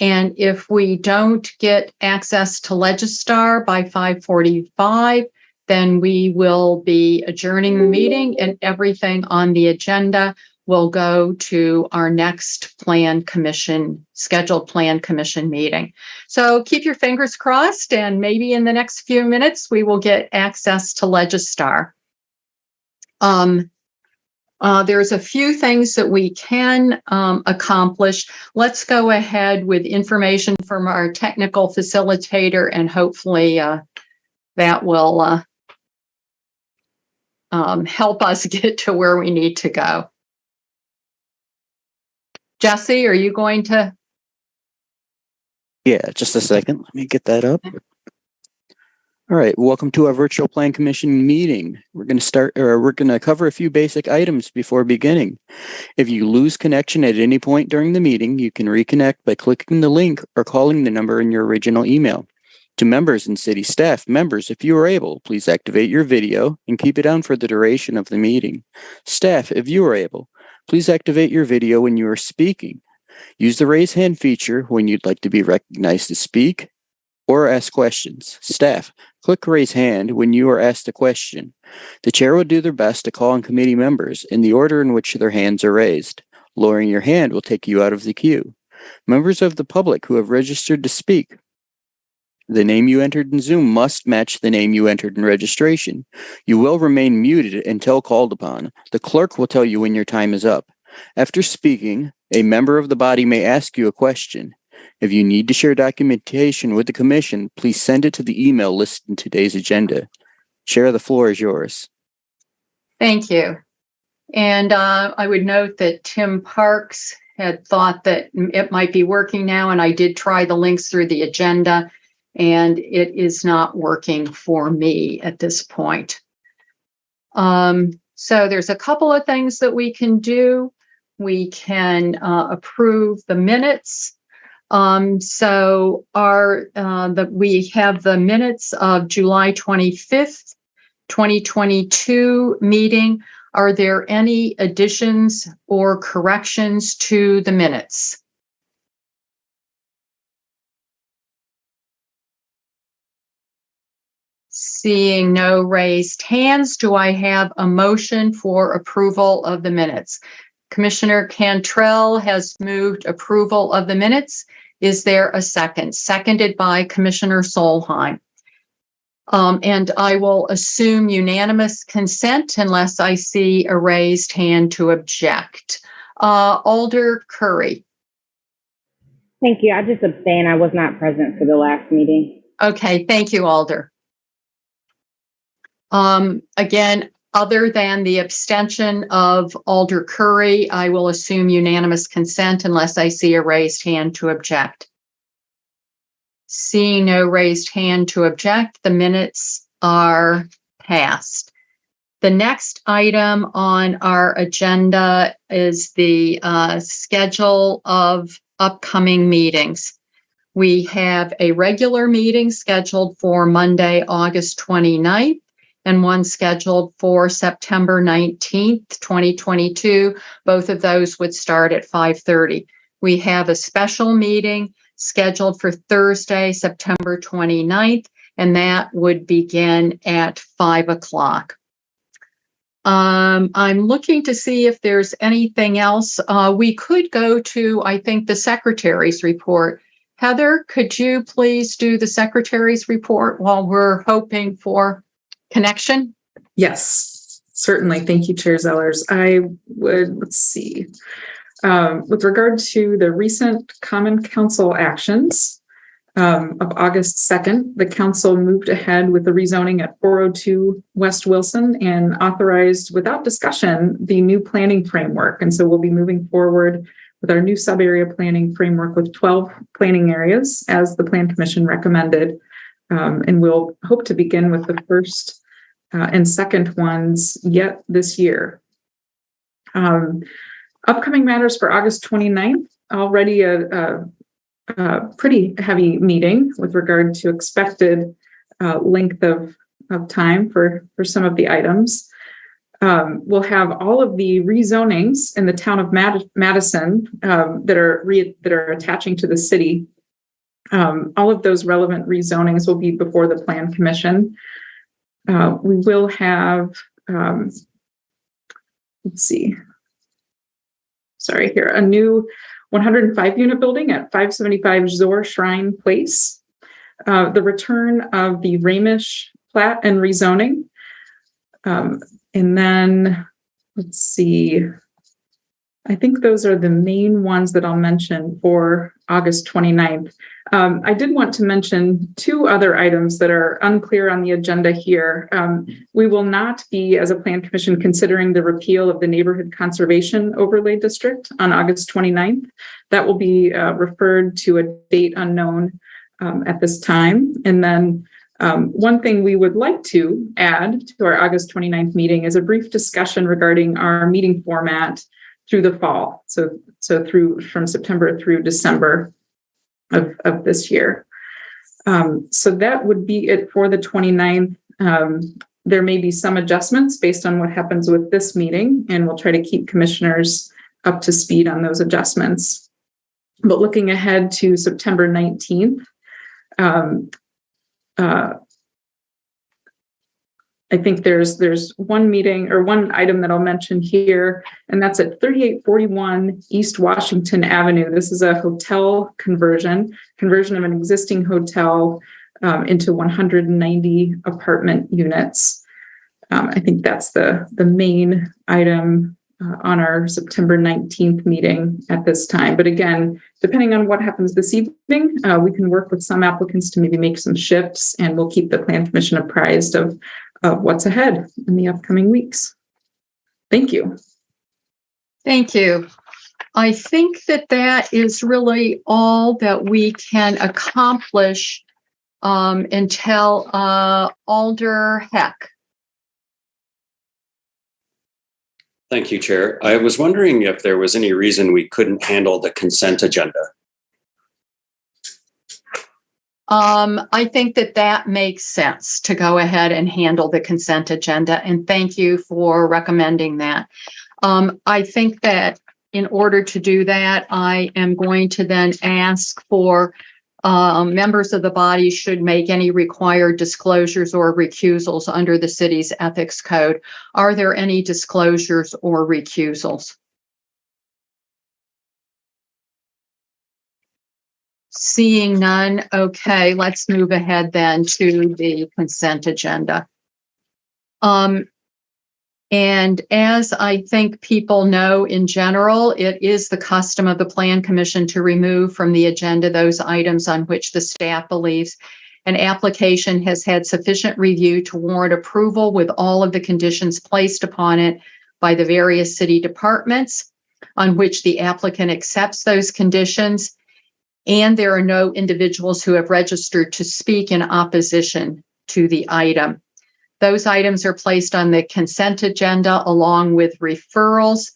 And if we don't get access to Legistar by 5:45, then we will be adjourning the meeting, and everything on the agenda will go to our next scheduled Plan Commission meeting. So keep your fingers crossed, and maybe in the next few minutes, we will get access to Legistar. There's a few things that we can accomplish. Let's go ahead with information from our technical facilitator, and hopefully that will help us get to where we need to go. Jesse, are you going to? Yeah, just a second. Let me get that up. All right, welcome to our virtual Plan Commission meeting. We're going to cover a few basic items before beginning. If you lose connection at any point during the meeting, you can reconnect by clicking the link or calling the number in your original email. To members and city staff members, if you are able, please activate your video and keep it on for the duration of the meeting. Staff, if you are able, please activate your video when you are speaking. Use the raise hand feature when you'd like to be recognized to speak or ask questions. Staff, click raise hand when you are asked a question. The chair will do their best to call on committee members in the order in which their hands are raised. Lowering your hand will take you out of the queue. Members of the public who have registered to speak, the name you entered in Zoom must match the name you entered in registration. You will remain muted until called upon. The clerk will tell you when your time is up. After speaking, a member of the body may ask you a question. If you need to share documentation with the commission, please send it to the email listed in today's agenda. Chair, the floor is yours. Thank you. And I would note that Tim Parks had thought that it might be working now, and I did try the links through the agenda, and it is not working for me at this point. So there's a couple of things that we can do. We can approve the minutes. So we have the minutes of July 25th, 2022 meeting. Are there any additions or corrections to the minutes? Seeing no raised hands, do I have a motion for approval of the minutes? Commissioner Cantrell has moved approval of the minutes. Is there a second? Seconded by Commissioner Solheim. And I will assume unanimous consent unless I see a raised hand to object. Alder Curry. Thank you. I just abstain. I was not present for the last meeting. Okay, thank you, Alder. Again, other than the abstention of Alder Curry, I will assume unanimous consent unless I see a raised hand to object. Seeing no raised hand to object, the minutes are passed. The next item on our agenda is the schedule of upcoming meetings. We have a regular meeting scheduled for Monday, August 29th. And one scheduled for September 19th, 2022. Both of those would start at 5:30. We have a special meeting scheduled for Thursday, September 29th, and that would begin at 5 o'clock. I'm looking to see if there's anything else. We could go to, I think, the secretary's report. Heather, could you please do the secretary's report while we're hoping for connection? Yes, certainly. Thank you, Chair Zellers. I would, let's see, with regard to the recent Common Council actions of August 2nd, the council moved ahead with the rezoning at 402 West Wilson and authorized without discussion the new planning framework. And so we'll be moving forward with our new sub-area planning framework with 12 planning areas as the Plan Commission recommended. And we'll hope to begin with the first and second ones yet this year. Upcoming matters for August 29th, already a pretty heavy meeting with regard to expected length of time for some of the items. We'll have all of the rezonings in the town of Madison that are attaching to the city. All of those relevant rezonings will be before the Plan Commission. We will have, let's see, sorry here, a new 105 unit building at 575 Zor Shrine Place. The return of the Ramish plat and rezoning. And then, let's see, I think those are the main ones that I'll mention for August 29th. I did want to mention two other items that are unclear on the agenda here. We will not be, as a Plan Commission, considering the repeal of the Neighborhood Conservation Overlay District on August 29th. That will be referred to a date unknown at this time. And then one thing we would like to add to our August 29th meeting is a brief discussion regarding our meeting format through the fall. So through from September through December of this year. So that would be it for the 29th. There may be some adjustments based on what happens with this meeting, and we'll try to keep commissioners up to speed on those adjustments. But looking ahead to September 19th, I think there's one meeting or one item that I'll mention here, and that's at 3841 East Washington Avenue. This is a hotel conversion of an existing hotel into 190 apartment units. I think that's the main item on our September 19th meeting at this time. But again, depending on what happens this evening, we can work with some applicants to maybe make some shifts, and we'll keep the Plan Commission apprised of what's ahead in the upcoming weeks. Thank you. Thank you. I think that is really all that we can accomplish until Alder Heck. Thank you, Chair. I was wondering if there was any reason we couldn't handle the consent agenda. I think that makes sense to go ahead and handle the consent agenda, and thank you for recommending that. I think that in order to do that, I am going to then ask for members of the body should make any required disclosures or recusals under the city's ethics code. Are there any disclosures or recusals? Seeing none, okay, let's move ahead then to the consent agenda. And as I think people know in general, it is the custom of the Plan Commission to remove from the agenda those items on which the staff believes an application has had sufficient review to warrant approval with all of the conditions placed upon it by the various city departments on which the applicant accepts those conditions. And there are no individuals who have registered to speak in opposition to the item. Those items are placed on the consent agenda along with referrals,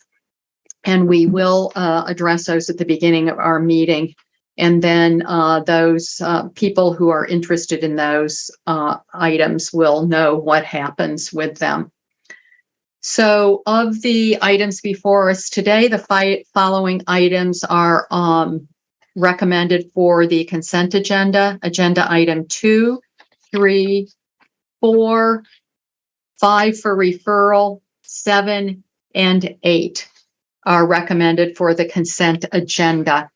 and we will address those at the beginning of our meeting. And then those people who are interested in those items will know what happens with them. So of the items before us today, the following items are recommended for the consent agenda. Agenda item 2, 3, 4, 5 for referral, 7, and 8 are recommended for the consent agenda.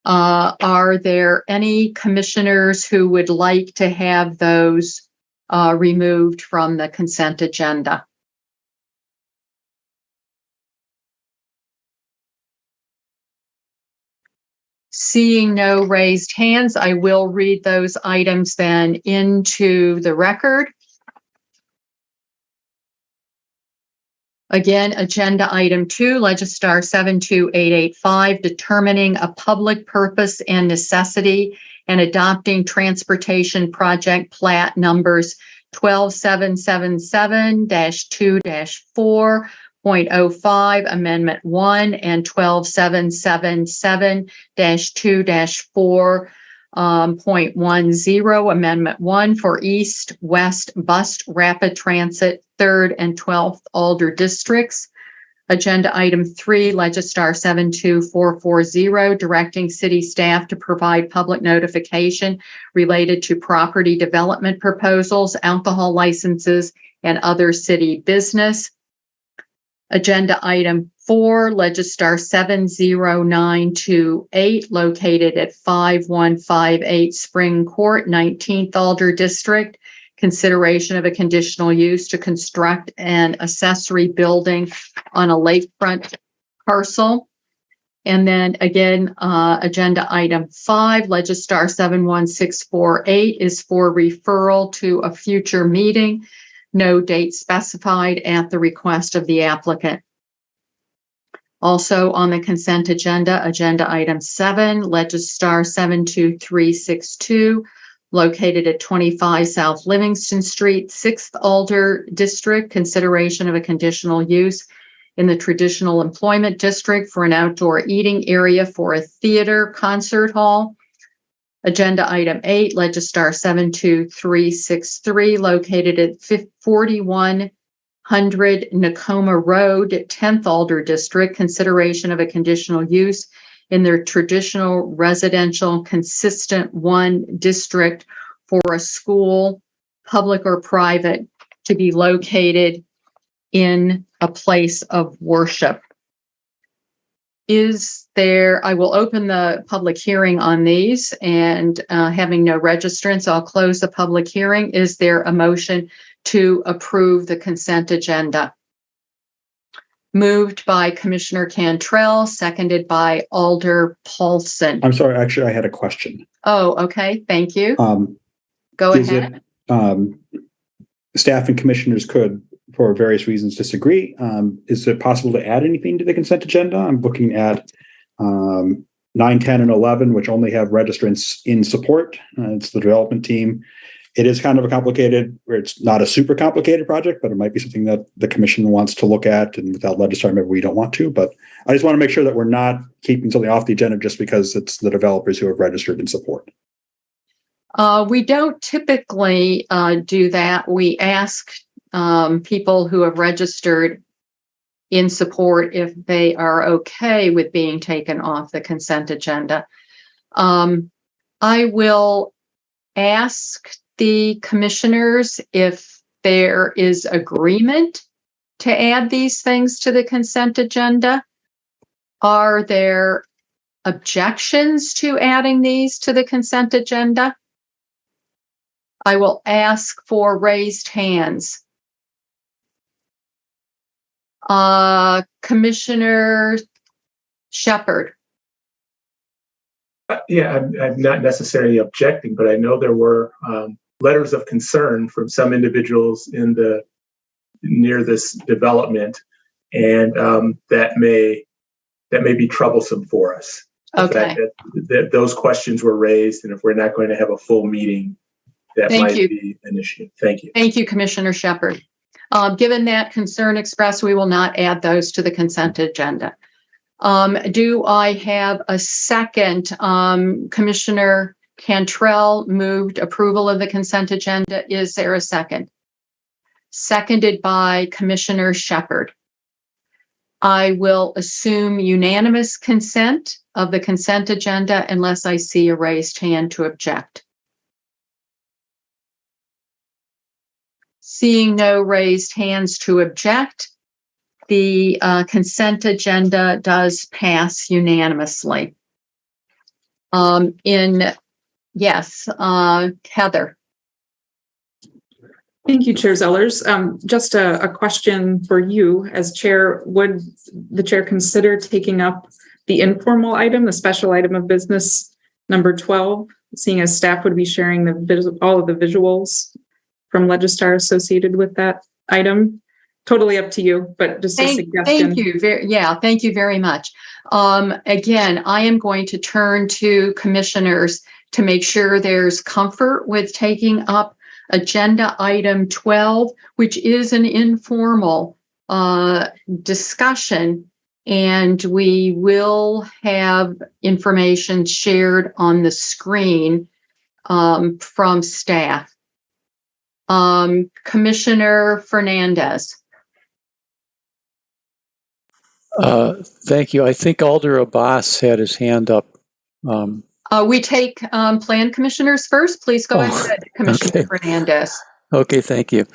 Are there any commissioners who would like to have those removed from the consent agenda? Seeing no raised hands, I will read those items then into the record. Again, agenda item 2, Legistar 72885, determining a public purpose and necessity and adopting transportation project plat numbers 12777-2-4.05, Amendment 1, and 12777-2-4 .10, Amendment 1 for East-West Bus Rapid Transit 3rd and 12th Alder Districts. Agenda item 3, Legistar 72440, directing city staff to provide public notification related to property development proposals, alcohol licenses, and other city business. Agenda item 4, Legistar 70928, located at 5158 Spring Court, 19th Alder District. Consideration of a conditional use to construct an accessory building on a lakefront parcel. And then again, agenda item 5, Legistar 71648 is for referral to a future meeting. No date specified at the request of the applicant. Also on the consent agenda, agenda item 7, Legistar 72362, located at 25 South Livingston Street, 6th Alder District, consideration of a conditional use in the traditional employment district for an outdoor eating area for a theater concert hall. Agenda item 8, Legistar 72363, located at 4100 Nakoma Road, 10th Alder District, consideration of a conditional use in their traditional residential consistent 1 district for a school, public or private, to be located in a place of worship. I will open the public hearing on these, and having no registrants, I'll close the public hearing. Is there a motion to approve the consent agenda? Moved by Commissioner Cantrell, seconded by Alder Paulson. I'm sorry, actually, I had a question. Oh, okay. Thank you. Go ahead. Staff and commissioners could, for various reasons, disagree. Is it possible to add anything to the consent agenda? I'm looking at 9, 10, and 11, which only have registrants in support. It's the development team. It is kind of a complicated, or it's not a super complicated project, but it might be something that the commission wants to look at, and without legislature, maybe we don't want to. But I just want to make sure that we're not keeping something off the agenda just because it's the developers who have registered in support. We don't typically do that. We ask people who have registered in support if they are okay with being taken off the consent agenda. I will ask the commissioners if there is agreement to add these things to the consent agenda. Are there objections to adding these to the consent agenda? I will ask for raised hands. Commissioner Shepherd. Yeah, I'm not necessarily objecting, but I know there were letters of concern from some individuals near this development, and that may be troublesome for us. Okay. That those questions were raised, and if we're not going to have a full meeting, that might be an issue. Thank you. Thank you, Commissioner Shepherd. Given that concern expressed, we will not add those to the consent agenda. Do I have a second? Commissioner Cantrell moved approval of the consent agenda. Is there a second? Seconded by Commissioner Shepherd. I will assume unanimous consent of the consent agenda unless I see a raised hand to object. Seeing no raised hands to object, the consent agenda does pass unanimously. Heather. Thank you, Chair Zellers. Just a question for you as chair. Would the chair consider taking up the informal item, the special item of business number 12, seeing as staff would be sharing all of the visuals from Legistar associated with that item? Totally up to you, but just a suggestion. Thank you. Thank you very much. Again, I am going to turn to commissioners to make sure there's comfort with taking up agenda item 12, which is an informal discussion. and we will have information shared on the screen from staff. Commissioner Fernandez. Thank you. I think Alder Abbas had his hand up. We take plan commissioners first. Please go ahead, Commissioner Fernandez. Okay, thank you.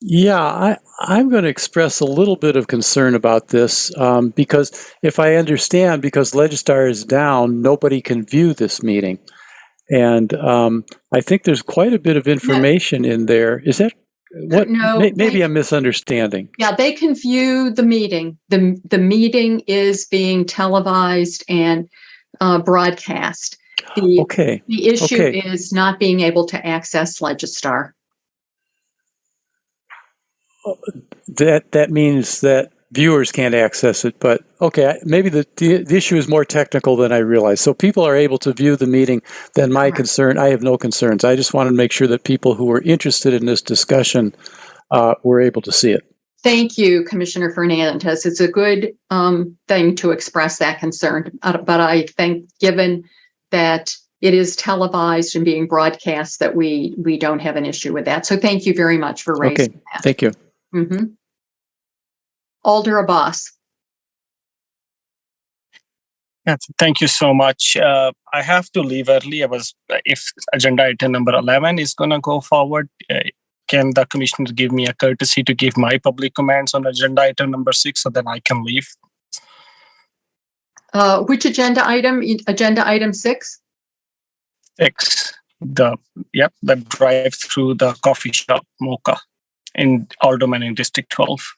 Yeah, I'm going to express a little bit of concern about this because if I understand, because Legistar is down, nobody can view this meeting. And I think there's quite a bit of information in there. Is that what? No, maybe I'm misunderstanding. Yeah, they can view the meeting. The meeting is being televised and broadcast. The issue is not being able to access Legistar. That means that viewers can't access it, but okay, maybe the issue is more technical than I realized. So people are able to view the meeting. Then my concern, I have no concerns. I just wanted to make sure that people who were interested in this discussion were able to see it. Thank you, Commissioner Fernandez. It's a good thing to express that concern, but I think given that it is televised and being broadcast, that we don't have an issue with that. So thank you very much for raising that. Thank you. Mm-hmm. Alder Abbas. Yeah, thank you so much. I have to leave early. If agenda item number 11 is going to go forward, can the commissioner give me a courtesy to give my public comments on agenda item number 6 so then I can leave? Which agenda item? Agenda item 6? 6. The drive through the coffee shop Mocha in Alderman in District 12.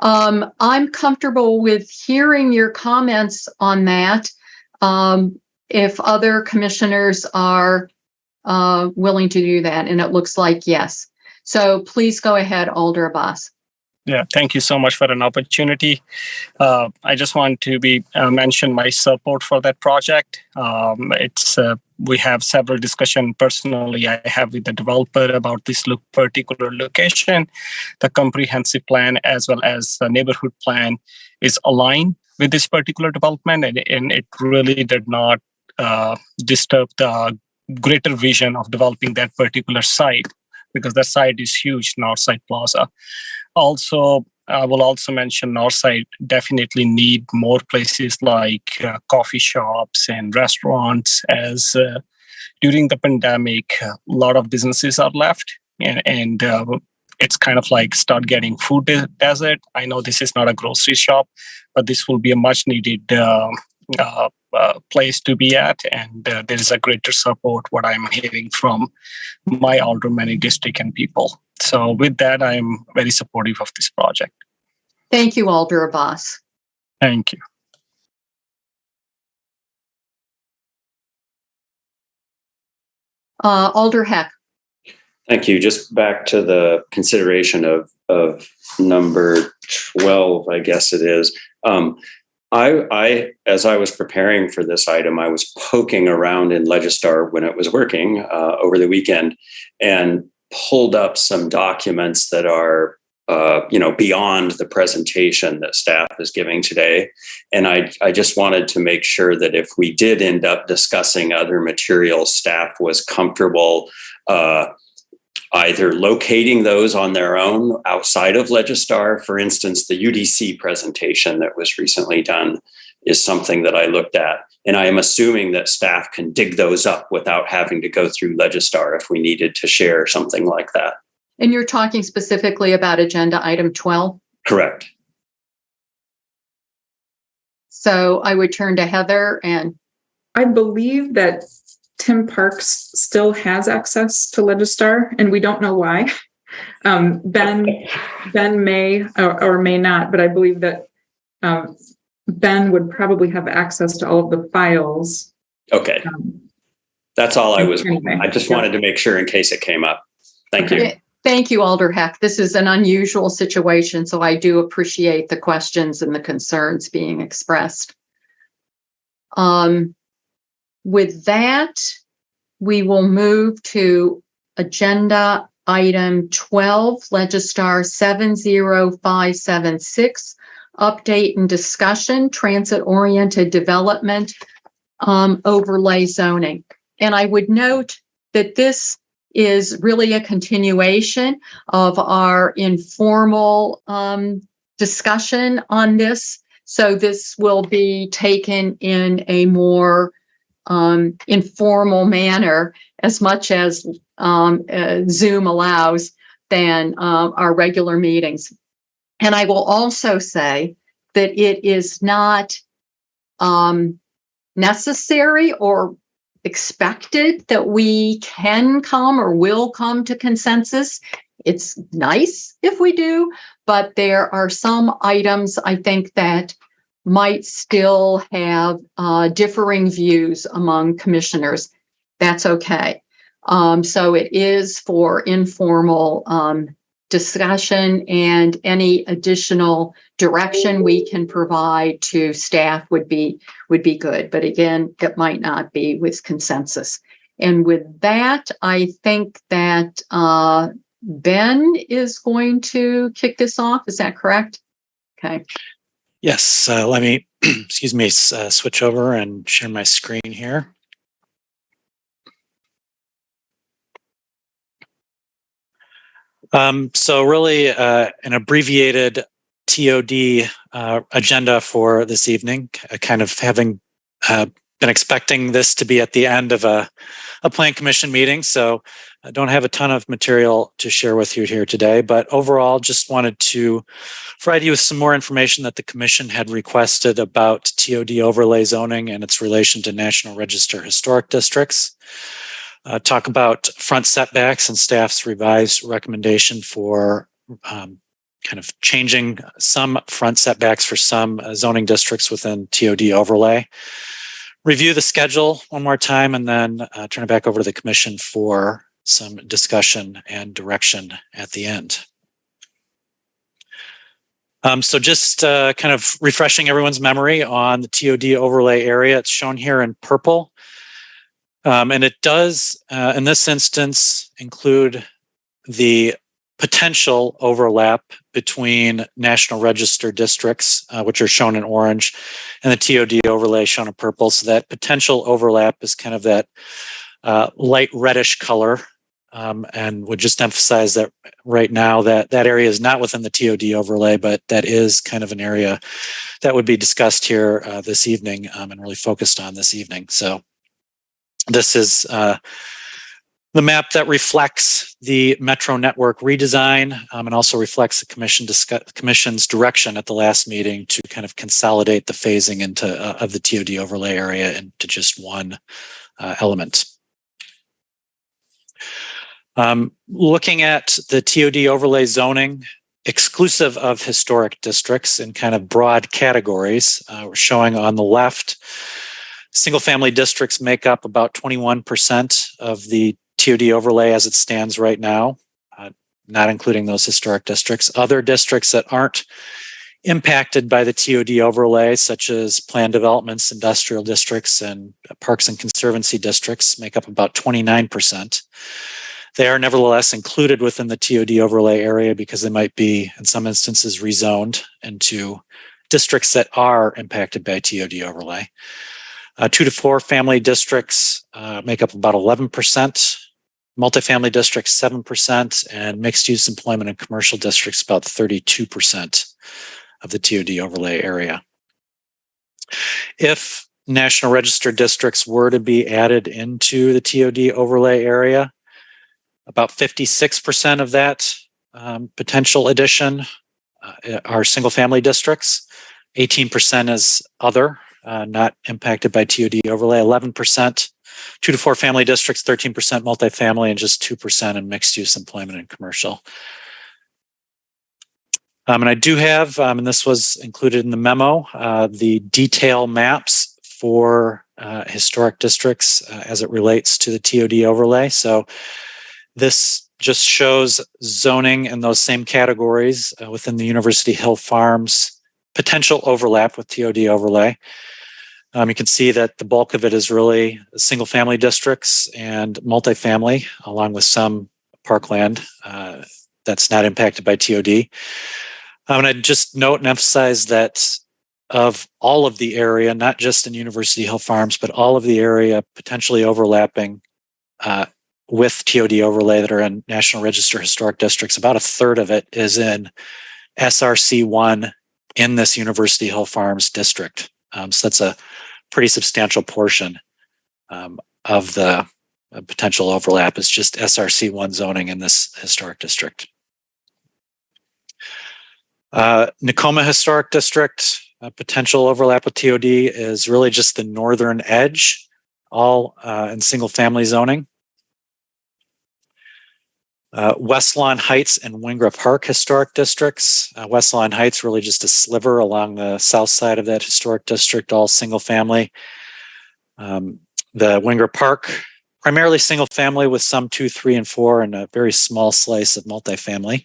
I'm comfortable with hearing your comments on that. If other commissioners are willing to do that, and it looks like yes. So please go ahead, Alder Abbas. Yeah, thank you so much for an opportunity. I just want to mention my support for that project. We have several discussions personally I have with the developer about this particular location. The comprehensive plan as well as the neighborhood plan is aligned with this particular development, and it really did not disturb the greater vision of developing that particular site, because that site is huge, Northside Plaza. Also, I will also mention Northside definitely need more places like coffee shops and restaurants, as during the pandemic, a lot of businesses are left, and it's kind of like start getting food desert. I know this is not a grocery shop, but this will be a much needed place to be at, and there is a greater support what I'm hearing from my alderman district and people. So with that, I'm very supportive of this project. Thank you, Alder Abbas. Thank you. Alder Heck. Thank you. Just back to the consideration of number 12, I guess it is. I, as I was preparing for this item, I was poking around in Legistar when it was working over the weekend and pulled up some documents that are, beyond the presentation that staff is giving today. And I just wanted to make sure that if we did end up discussing other materials, staff was comfortable either locating those on their own outside of Legistar. For instance, the UDC presentation that was recently done is something that I looked at. And I am assuming that staff can dig those up without having to go through Legistar if we needed to share something like that. And you're talking specifically about agenda item 12? Correct. So I would turn to Heather, and I believe that Tim Parks still has access to Legistar, and we don't know why. Ben may or may not, but I believe that Ben would probably have access to all of the files. Okay. That's all I was. Anyway, I just wanted to make sure in case it came up. Thank you. Thank you, Alder Heck. This is an unusual situation, so I do appreciate the questions and the concerns being expressed. With that, we will move to agenda item 12, Legistar 70576, update and discussion, transit-oriented development, overlay zoning. And I would note that this is really a continuation of our informal discussion on this. So this will be taken in a more informal manner, as much as Zoom allows, than our regular meetings. And I will also say that it is not necessary or expected that we can come or will come to consensus. It's nice if we do, but there are some items I think that might still have differing views among commissioners. That's okay. So it is for informal discussion, and any additional direction we can provide to staff would be good. But again, it might not be with consensus. And with that, I think that Ben is going to kick this off. Is that correct? Okay. Yes. Let me, excuse me, switch over and share my screen here. So really an abbreviated TOD agenda for this evening, kind of having been expecting this to be at the end of a plan commission meeting. So I don't have a ton of material to share with you here today, but overall just wanted to provide you with some more information that the commission had requested about TOD overlay zoning and its relation to National Register historic districts. Talk about front setbacks and staff's revised recommendation for kind of changing some front setbacks for some zoning districts within TOD overlay. Review the schedule one more time, and then turn it back over to the commission for some discussion and direction at the end. So just kind of refreshing everyone's memory on the TOD overlay area. It's shown here in purple. And it does, in this instance, include the potential overlap between National Register districts, which are shown in orange, and the TOD overlay shown in purple. So that potential overlap is kind of that light reddish color, and would just emphasize that right now that area is not within the TOD overlay, but that is kind of an area that would be discussed here this evening and really focused on this evening. So this is the map that reflects the Metro Network redesign and also reflects the commission's direction at the last meeting to kind of consolidate the phasing into of the TOD overlay area into just one element. Looking at the TOD overlay zoning exclusive of historic districts in kind of broad categories, we're showing on the left, single-family districts make up about 21% of the TOD overlay as it stands right now, not including those historic districts. Other districts that aren't impacted by the TOD overlay, such as planned developments, industrial districts, and parks and conservancy districts, make up about 29%. They are nevertheless included within the TOD overlay area because they might be, in some instances, rezoned into districts that are impacted by TOD overlay. 2 to 4 family districts make up about 11%, multifamily districts 7%, and mixed use employment and commercial districts about 32% of the TOD overlay area. If National Register districts were to be added into the TOD overlay area, about 56% of that potential addition are single family districts, 18% is other, not impacted by TOD overlay, 11%, 2 to 4 family districts, 13% multifamily, and just 2% in mixed use employment and commercial. And I do have, and this was included in the memo, the detail maps for historic districts as it relates to the TOD overlay. So this just shows zoning in those same categories within the University Hill Farms potential overlap with TOD overlay. You can see that the bulk of it is really single family districts and multifamily, along with some parkland that's not impacted by TOD. And I'd just note and emphasize that of all of the area, not just in University Hill Farms, but all of the area potentially overlapping with TOD overlay that are in National Register Historic Districts, about a third of it is in SRC1 in this University Hill Farms district. So that's a pretty substantial portion of the potential overlap is just SRC1 zoning in this historic district. Nakoma Historic District, potential overlap with TOD is really just the northern edge, all in single family zoning. West Lawn Heights and Wingra Park Historic Districts. West Lawn Heights really just a sliver along the south side of that historic district, all single family. The Wingra Park, primarily single family with some 2, 3, and 4, and a very small slice of multifamily.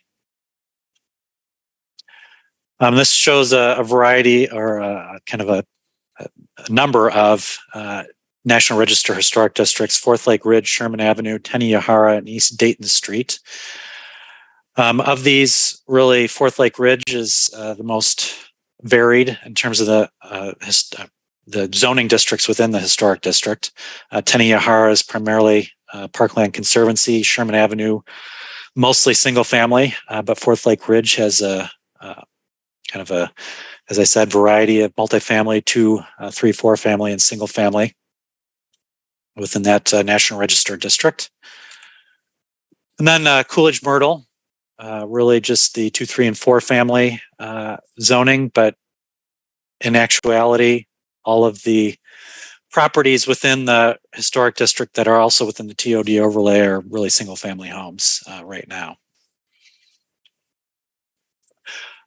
This shows a variety or kind of a number of National Register Historic Districts: Fourth Lake Ridge, Sherman Avenue, Teniyahara, and East Dayton Street. Of these, really, Fourth Lake Ridge is the most varied in terms of the zoning districts within the historic district. Teniyahara is primarily Parkland Conservancy. Sherman Avenue, mostly single family, but Fourth Lake Ridge has a kind of a, as I said, variety of multifamily, 2, 3, 4 family, and single family within that National Register district. And then Coolidge Myrtle, really just the 2, 3, and 4 family zoning, but in actuality, all of the properties within the historic district that are also within the TOD overlay are really single family homes right now.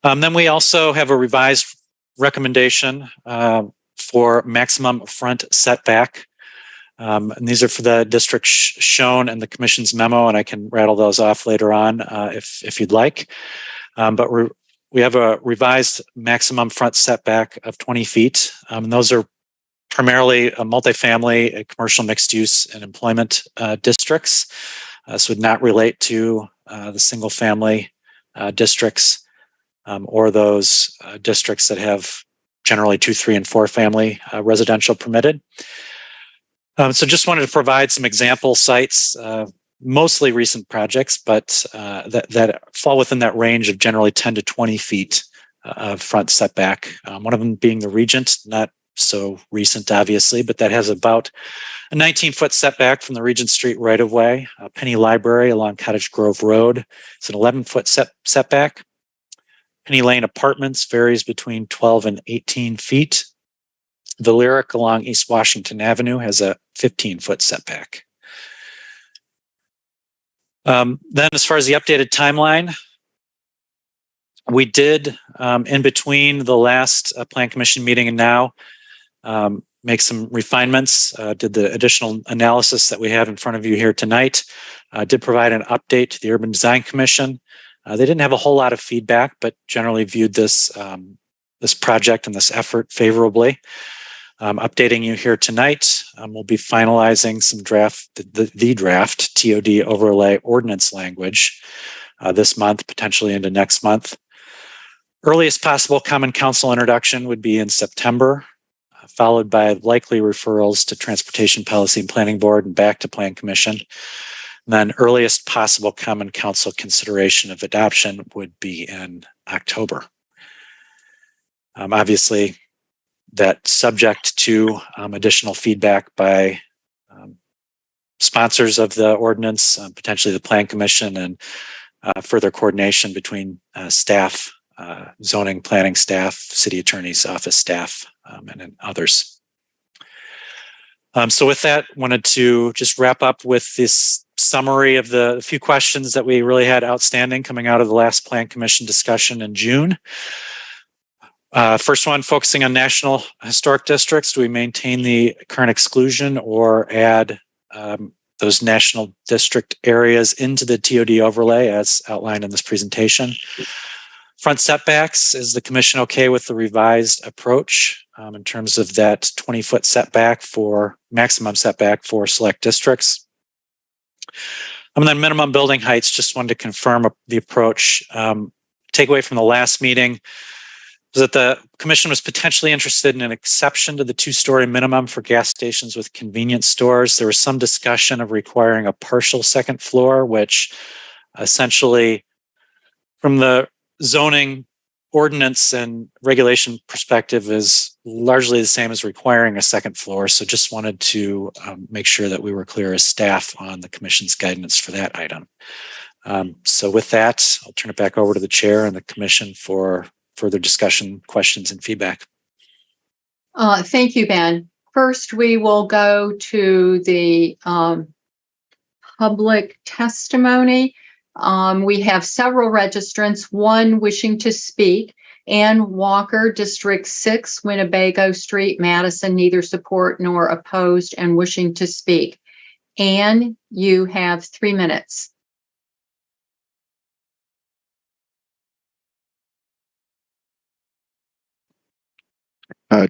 Then we also have a revised recommendation for maximum front setback. And these are for the districts shown in the Commission's memo, and I can rattle those off later on if you'd like. But we have a revised maximum front setback of 20 feet. And those are primarily a multifamily, a commercial mixed use, and employment districts. So would not relate to the single family districts. Or those districts that have generally 2, 3, and 4 family residential permitted. So just wanted to provide some example sites, mostly recent projects, but that fall within that range of generally 10 to 20 feet of front setback. One of them being the Regent, not so recent, obviously, but that has about a 19-foot setback from the Regent Street right-of-way. Penny Library along Cottage Grove Road, it's an 11-foot setback. Penny Lane Apartments varies between 12 and 18 feet. The Lyric along East Washington Avenue has a 15-foot setback. Then as far as the updated timeline, we did, in between the last Plan Commission meeting and now, make some refinements, did the additional analysis that we have in front of you here tonight, did provide an update to the Urban Design Commission. They didn't have a whole lot of feedback, but generally viewed this this project and this effort favorably. Updating you here tonight, we'll be finalizing some the draft TOD overlay ordinance language this month, potentially into next month. Earliest possible Common Council introduction would be in September, followed by likely referrals to Transportation Policy and Planning Board and back to Plan Commission. And then earliest possible Common Council consideration of adoption would be in October. Obviously, that subject to additional feedback by sponsors of the ordinance, potentially the Plan Commission, and further coordination between staff, zoning, planning staff, city attorney's office staff, and others. So with that, wanted to just wrap up with this summary of the few questions that we really had outstanding coming out of the last Plan Commission discussion in June. First one, focusing on National Historic Districts. Do we maintain the current exclusion or add those National District areas into the TOD overlay as outlined in this presentation? Front setbacks, is the Commission okay with the revised approach in terms of that 20-foot setback for maximum setback for select districts? And then minimum building heights, just wanted to confirm the approach. takeaway from the last meeting was that the commission was potentially interested in an exception to the 2-story minimum for gas stations with convenience stores. There was some discussion of requiring a partial second floor, which essentially, from the zoning ordinance and regulation perspective, is largely the same as requiring a second floor. So just wanted to make sure that we were clear as staff on the commission's guidance for that item. So with that, I'll turn it back over to the chair and the commission for further discussion, questions, and feedback. Thank you, Ben. First, we will go to the public testimony. We have several registrants, one wishing to speak. Ann Walker, District 6, Winnebago Street, Madison, neither support nor opposed and wishing to speak. Ann, you have 3 minutes.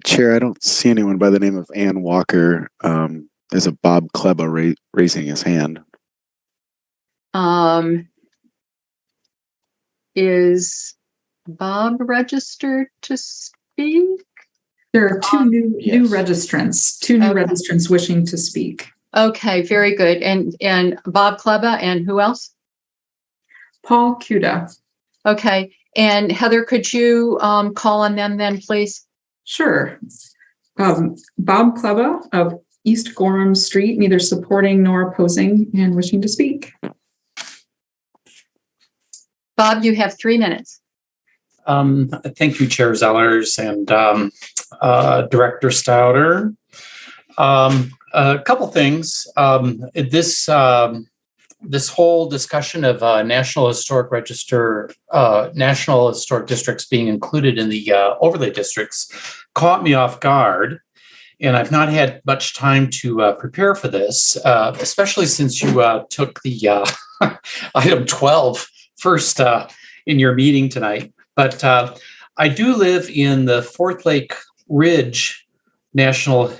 Chair, I don't see anyone by the name of Ann Walker. There's a Bob Kleba raising his hand. Is Bob registered to speak? There are two new Yes. registrants, registrants wishing to speak. Okay, very good. And Bob Kleba and who else? Paul Kuda. Okay, and Heather, could you call on them then, please? Sure. Bob Kleba of East Gorham Street, neither supporting nor opposing and wishing to speak. Bob, you have 3 minutes. Thank you, Chair Zellers and Director Stouter. A couple things. This whole discussion of National Historic Register, National Historic Districts being included in the overlay districts caught me off guard. And I've not had much time to prepare for this, especially since you took the item 12 first in your meeting tonight. But I do live in the Fourth Lake Ridge National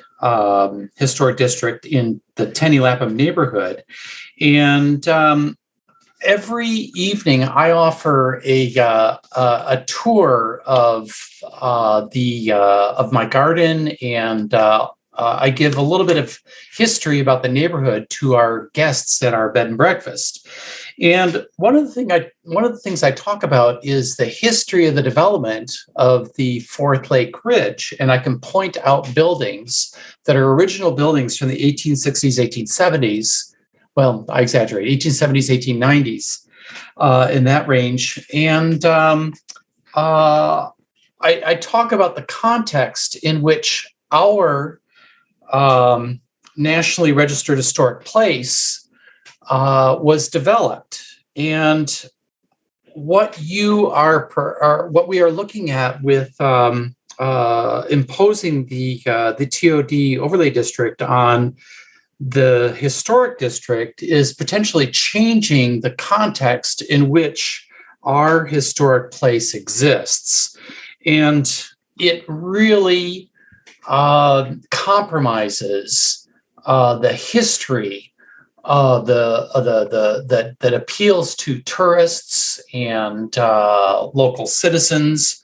Historic District in the Tenny Lapham neighborhood. And every evening I offer a tour of my garden, and I give a little bit of history about the neighborhood to our guests at our bed and breakfast. And one of the things I talk about is the history of the development of the Fourth Lake Ridge, and I can point out buildings that are original buildings from the 1860s, 1870s. Well, I exaggerate, 1870s, 1890s, in that range. And I talk about the context in which our nationally registered historic place was developed, and what we are looking at with imposing the TOD overlay district on the historic district is potentially changing the context in which our historic place exists, and it really compromises the history that appeals to tourists and local citizens.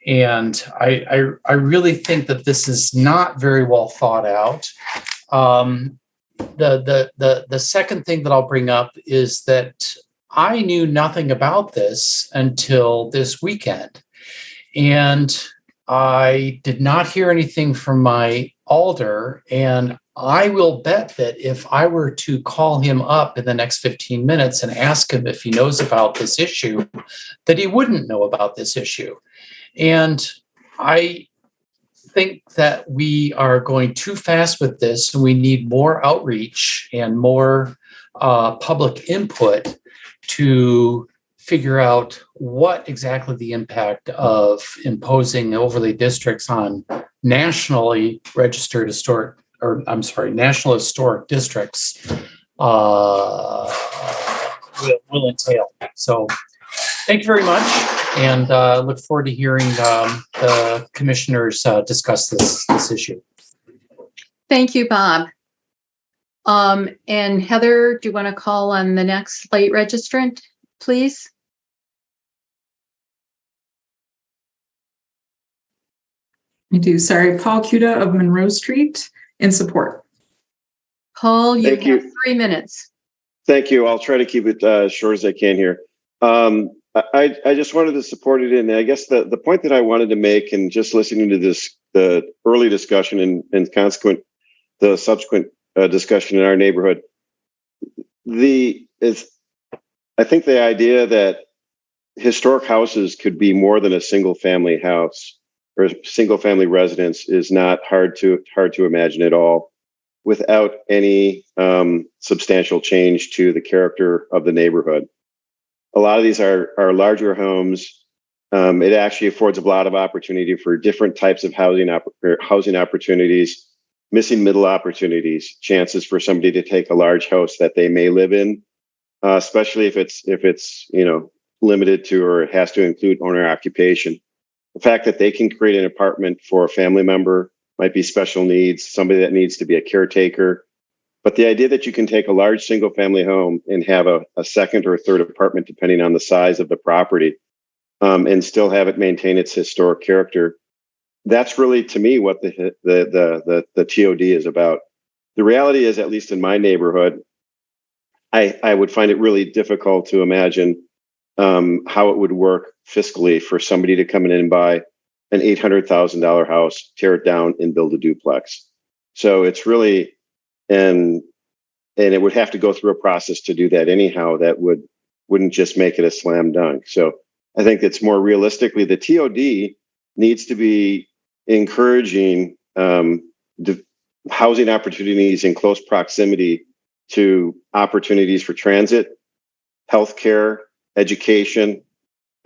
And I really think that this is not very well thought out. The second thing that I'll bring up is that I knew nothing about this until this weekend, and I did not hear anything from my alder, and I will bet that if I were to call him up in the next 15 minutes and ask him if he knows about this issue, that he wouldn't know about this issue. And I think that we are going too fast with this, and we need more outreach and more public input to figure out what exactly the impact of imposing overlay districts on nationally registered national historic districts will entail. So thank you very much, and look forward to hearing the commissioners discuss this issue. Thank you, Bob. And Heather, do you want to call on the next late registrant, please? I do. Sorry. Paul Cuda of Monroe Street in support. Paul, you Thank you. have 3 minutes. Thank you. I'll try to keep it as short as I can here. I just wanted to support it. And I guess the point that I wanted to make, and just listening to the early discussion and the subsequent discussion in our neighborhood, I think the idea that historic houses could be more than a single family house or single family residence is not hard to imagine at all, without any substantial change to the character of the neighborhood. A lot of these are larger homes. It actually affords a lot of opportunity for different types of housing opportunities, missing middle opportunities, chances for somebody to take a large house that they may live in, especially if it's limited to or it has to include owner occupation. The fact that they can create an apartment for a family member, might be special needs, somebody that needs to be a caretaker. But the idea that you can take a large single family home and have a second or a third apartment, depending on the size of the property, and still have it maintain its historic character, that's really, to me, what the TOD is about. The reality is, at least in my neighborhood, I would find it really difficult to imagine how it would work fiscally for somebody to come in and buy an $800,000 house, tear it down, and build a duplex. So it's really, and it would have to go through a process to do that anyhow. That wouldn't just make it a slam dunk. So I think it's more realistically, the TOD needs to be encouraging housing opportunities in close proximity to opportunities for transit, healthcare, education,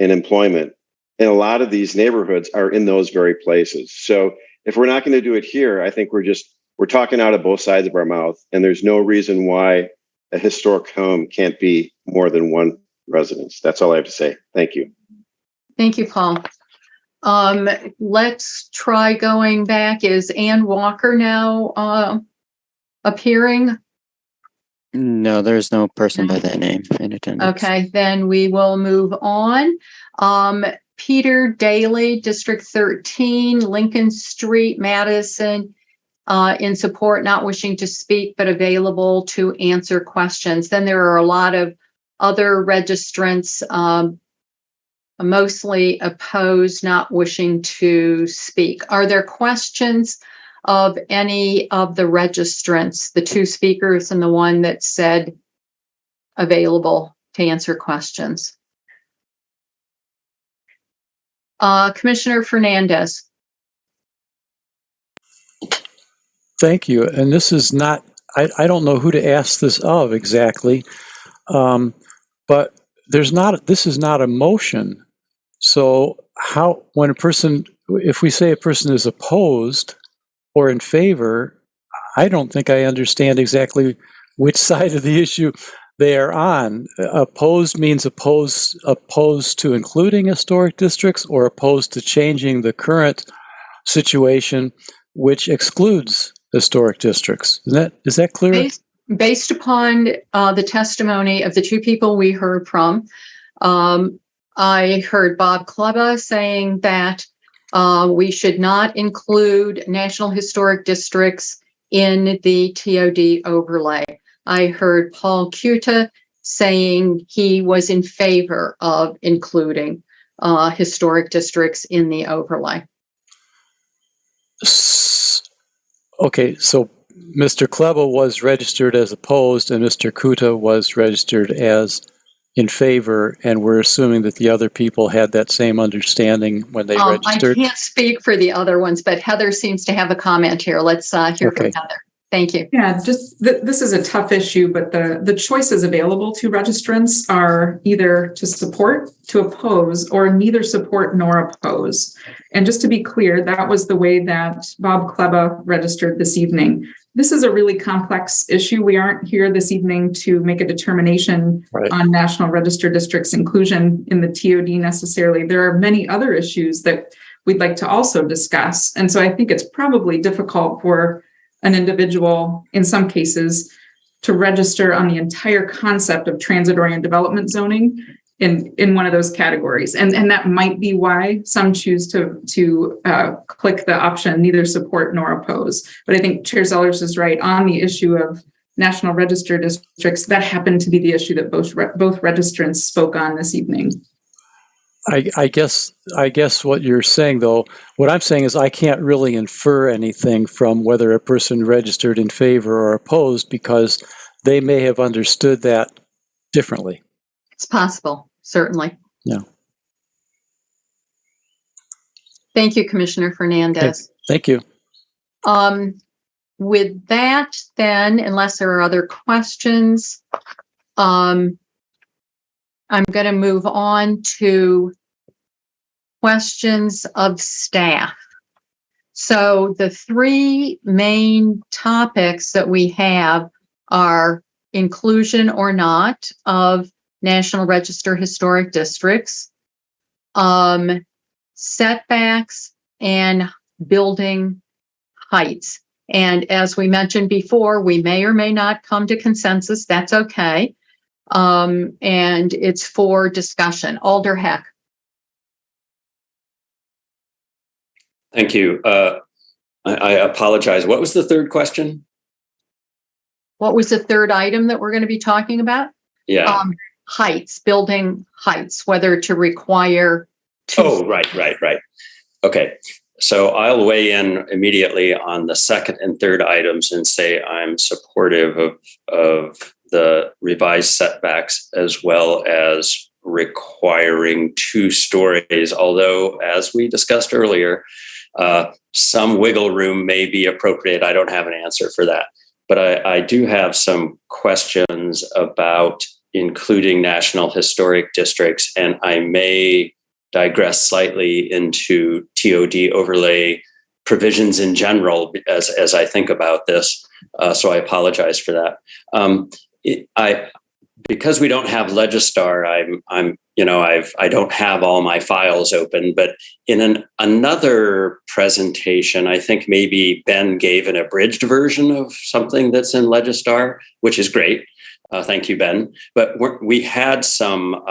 and employment. And a lot of these neighborhoods are in those very places. So if we're not going to do it here, I think we're talking out of both sides of our mouth. And there's no reason why a historic home can't be more than one residence. That's all I have to say. Thank you. Thank you, Paul. Let's try going back. Is Ann Walker now appearing? No, there's no person by that name in attendance. Okay, then we will move on. Peter Daly, District 13, Lincoln Street, Madison, in support, not wishing to speak, but available to answer questions. Then there are a lot of other registrants, mostly opposed, not wishing to speak. Are there questions of any of the registrants, the two speakers and the one that said available to answer questions? Commissioner Fernandez. Thank you. And this is not, I don't know who to ask this of exactly, but this is not a motion. So when if we say a person is opposed or in favor, I don't think I understand exactly which side of the issue they are on. Opposed means opposed to including historic districts, or opposed to changing the current situation, which excludes historic districts. Is that clear? Based upon the testimony of the two people we heard from, I heard Bob Kleba saying that we should not include National Historic Districts in the TOD overlay. I heard Paul Cuta saying he was in favor of including historic districts in the overlay. Okay, so Mr. Kleba was registered as opposed and Mr. Cuta was registered as in favor, and we're assuming that the other people had that same understanding when they registered? I can't speak for the other ones, but Heather seems to have a comment here. Let's hear from Heather. Thank you. Yeah, this is a tough issue, but the choices available to registrants are either to support, to oppose, or neither support nor oppose. And just to be clear, that was the way that Bob Kleba registered this evening. This is a really complex issue. We aren't here this evening to make a determination on National Register Districts inclusion in the TOD necessarily. There are many other issues that we'd like to also discuss. And so I think it's probably difficult for an individual, in some cases, to register on the entire concept of transit-oriented development zoning in one of those categories. And that might be why some choose to click the option, neither support nor oppose. But I think Chair Zellers is right on the issue of National Register districts. That happened to be the issue that both registrants spoke on this evening. I guess what you're saying, though, what I'm saying is I can't really infer anything from whether a person registered in favor or opposed, because they may have understood that differently. It's possible, certainly. Yeah. Thank you, Commissioner Fernandez. Thank you. With that, then, unless there are other questions, I'm going to move on to questions of staff. So the three main topics that we have are inclusion or not of National Register Historic Districts, setbacks, and building heights. And as we mentioned before, we may or may not come to consensus. That's okay. And it's for discussion. Alder Heck. Thank you. I apologize. What was the third question? What was the third item that we're going to be talking about? Yeah. Heights, building heights, whether to require. Oh, right. Okay. So I'll weigh in immediately on the second and third items and say I'm supportive of the revised setbacks, as well as requiring 2 stories. Although, as we discussed earlier, some wiggle room may be appropriate. I don't have an answer for that. But I do have some questions about including National Historic Districts, and I may digress slightly into TOD overlay provisions in general as I think about this. So I apologize for that. Because we don't have Legistar, I don't have all my files open, but in another presentation, I think maybe Ben gave an abridged version of something that's in Legistar, which is great. Thank you, Ben. But we had some,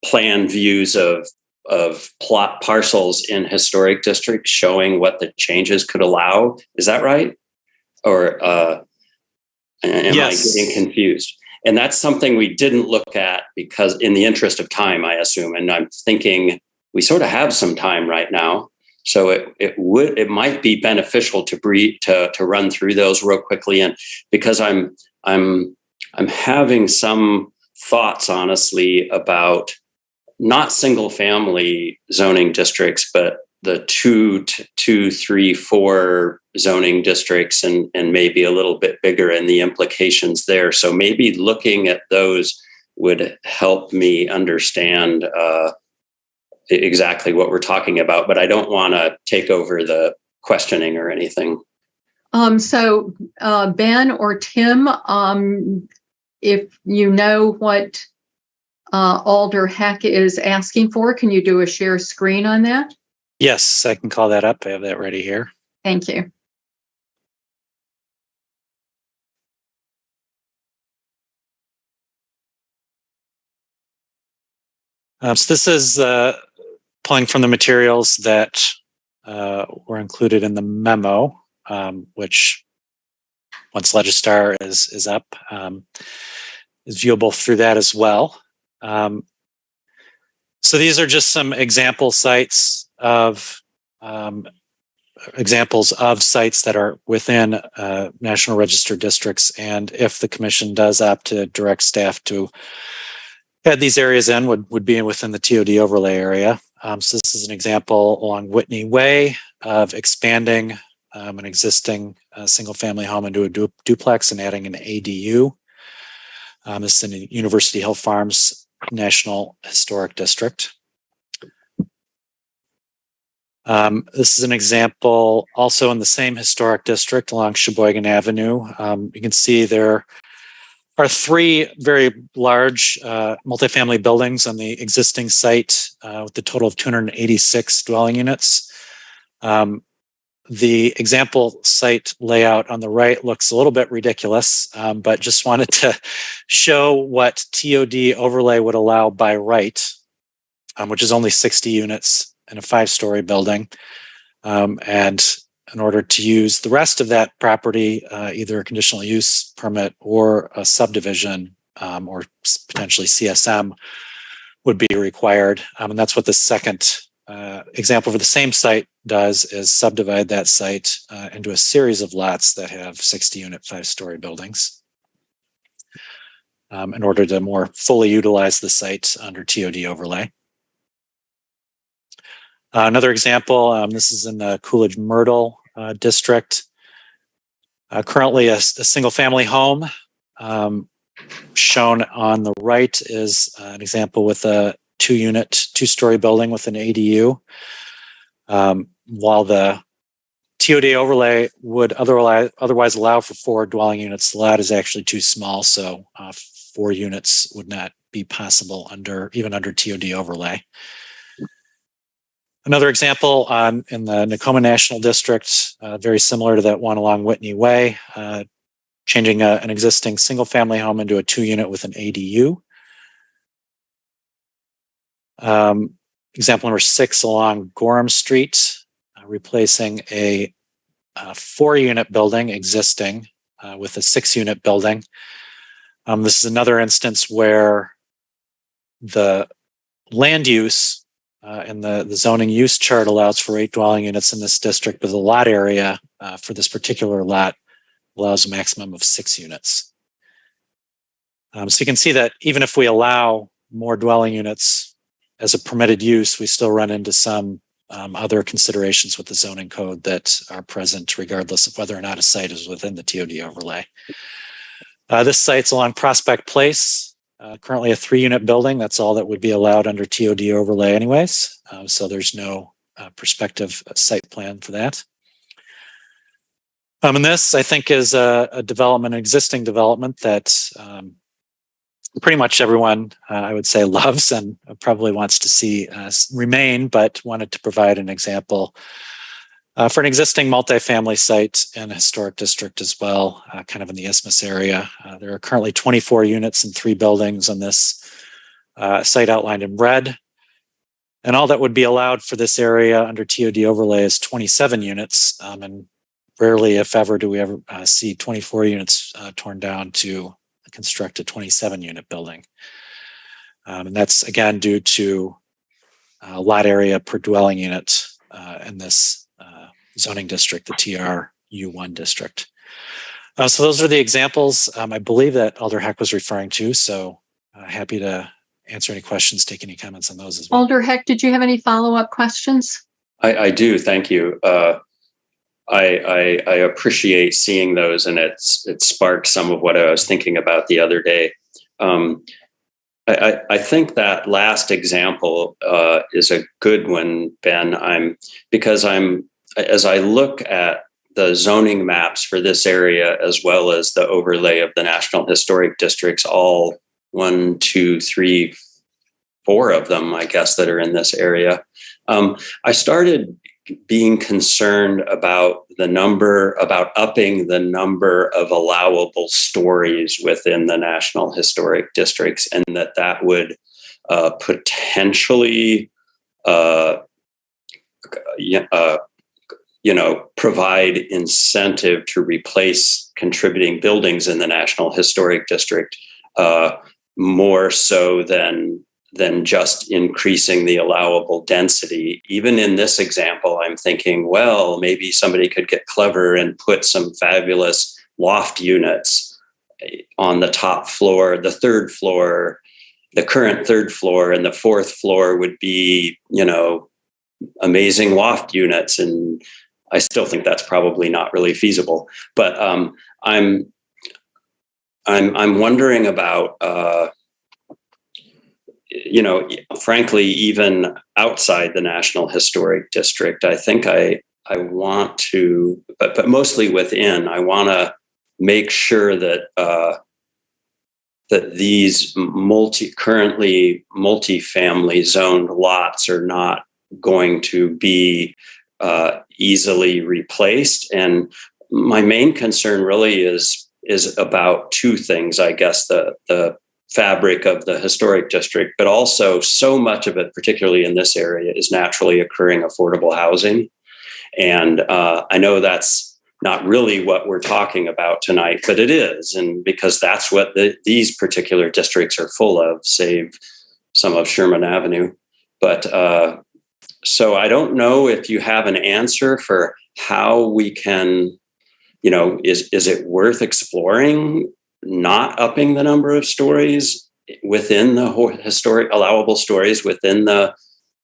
plan views of plot parcels in historic districts showing what the changes could allow. Is that right? Or am Yes. I getting confused? And that's something we didn't look at because in the interest of time, I assume, and I'm thinking we sort of have some time right now. So it might be beneficial to run through those real quickly. And because I'm having some thoughts, honestly, about not single family zoning districts, but the 2, 3, 4 zoning districts and maybe a little bit bigger and the implications there. So maybe looking at those would help me understand exactly what we're talking about, but I don't want to take over the questioning or anything. So Ben or Tim, if you know what Alder Heck is asking for, can you do a share screen on that? Yes, I can call that up. I have that ready here. Thank you. So this is pulling from the materials that were included in the memo, which once Legistar is up, is viewable through that as well. So these are just some example sites of examples of sites that are within National Register districts. And if the commission does opt to direct staff to add these areas in, would be within the TOD overlay area. So this is an example along Whitney Way of expanding an existing single family home into a duplex and adding an ADU. This is in University Hill Farms National Historic District. This is an example also in the same historic district along Sheboygan Avenue. You can see there are 3 very large multifamily buildings on the existing site with a total of 286 dwelling units. the example site layout on the right looks a little bit ridiculous, but just wanted to show what TOD overlay would allow by right, which is only 60 units in a 5-story building. And in order to use the rest of that property, either a conditional use permit or a subdivision or potentially CSM would be required. And that's what the second example for the same site does, is subdivide that site into a series of lots that have 60-unit 5-story buildings in order to more fully utilize the site under TOD overlay. Another example, this is in the Coolidge Myrtle district. Currently a single family home. Shown on the right is an example with a 2-story building with an ADU. While the TOD overlay would otherwise allow for 4 dwelling units, the lot is actually too small, so 4 units would not be possible even under TOD overlay. Another example in the Nakoma National District, very similar to that one along Whitney Way, changing an existing single-family home into a 2-unit with an ADU. Example number 6 along Gorham Street, replacing a 4-unit building existing with a 6-unit building. This is another instance where the land use and the zoning use chart allows for 8 dwelling units in this district, but the lot area for this particular lot allows a maximum of 6 units. So you can see that even if we allow more dwelling units as a permitted use, we still run into some other considerations with the zoning code that are present regardless of whether or not a site is within the TOD overlay. This site's along Prospect Place. Currently a 3-unit building. That's all that would be allowed under TOD overlay anyways. So there's no prospective site plan for that. And this, I think, is a existing development that pretty much everyone, I would say, loves and probably wants to see remain, but wanted to provide an example for an existing multifamily site in a historic district as well, kind of in the Isthmus area. There are currently 24 units and 3 buildings on this site outlined in red. And all that would be allowed for this area under TOD overlay is 27 units. And rarely, if ever, do we ever see 24 units torn down to construct a 27-unit building. And that's, again, due to lot area per dwelling unit in this zoning district, the TRU1 district. So those are the examples I believe that Alder Heck was referring to. So happy to answer any questions, take any comments on those as well. Alder Heck, did you have any follow-up questions? I do, thank you. I appreciate seeing those, and it sparked some of what I was thinking about the other day. I think that last example is a good one, Ben. As I look at the zoning maps for this area, as well as the overlay of the National Historic Districts, all 1, 2, 3, 4 of them, I guess, that are in this area, I started being concerned about upping the number of allowable stories within the National Historic Districts, and that would potentially provide incentive to replace contributing buildings in the National Historic District more so than just increasing the allowable density. Even in this example, I'm thinking, well, maybe somebody could get clever and put some fabulous loft units on the top floor, the 3rd floor, the current 3rd floor, and the 4th floor would be, amazing loft units. And I still think that's probably not really feasible. But I'm wondering about frankly, even outside the National Historic District, I think I want to, but mostly within, I want to make sure that that these currently multifamily zoned lots are not going to be easily replaced. And my main concern really is about two things, I guess, the fabric of the historic district, but also so much of it, particularly in this area, is naturally occurring affordable housing. And I know that's not really what we're talking about tonight, but it is. And because that's what these particular districts are full of, save some of Sherman Avenue. But so I don't know if you have an answer for how we can, is it worth exploring not upping the number of stories within the historic allowable stories within the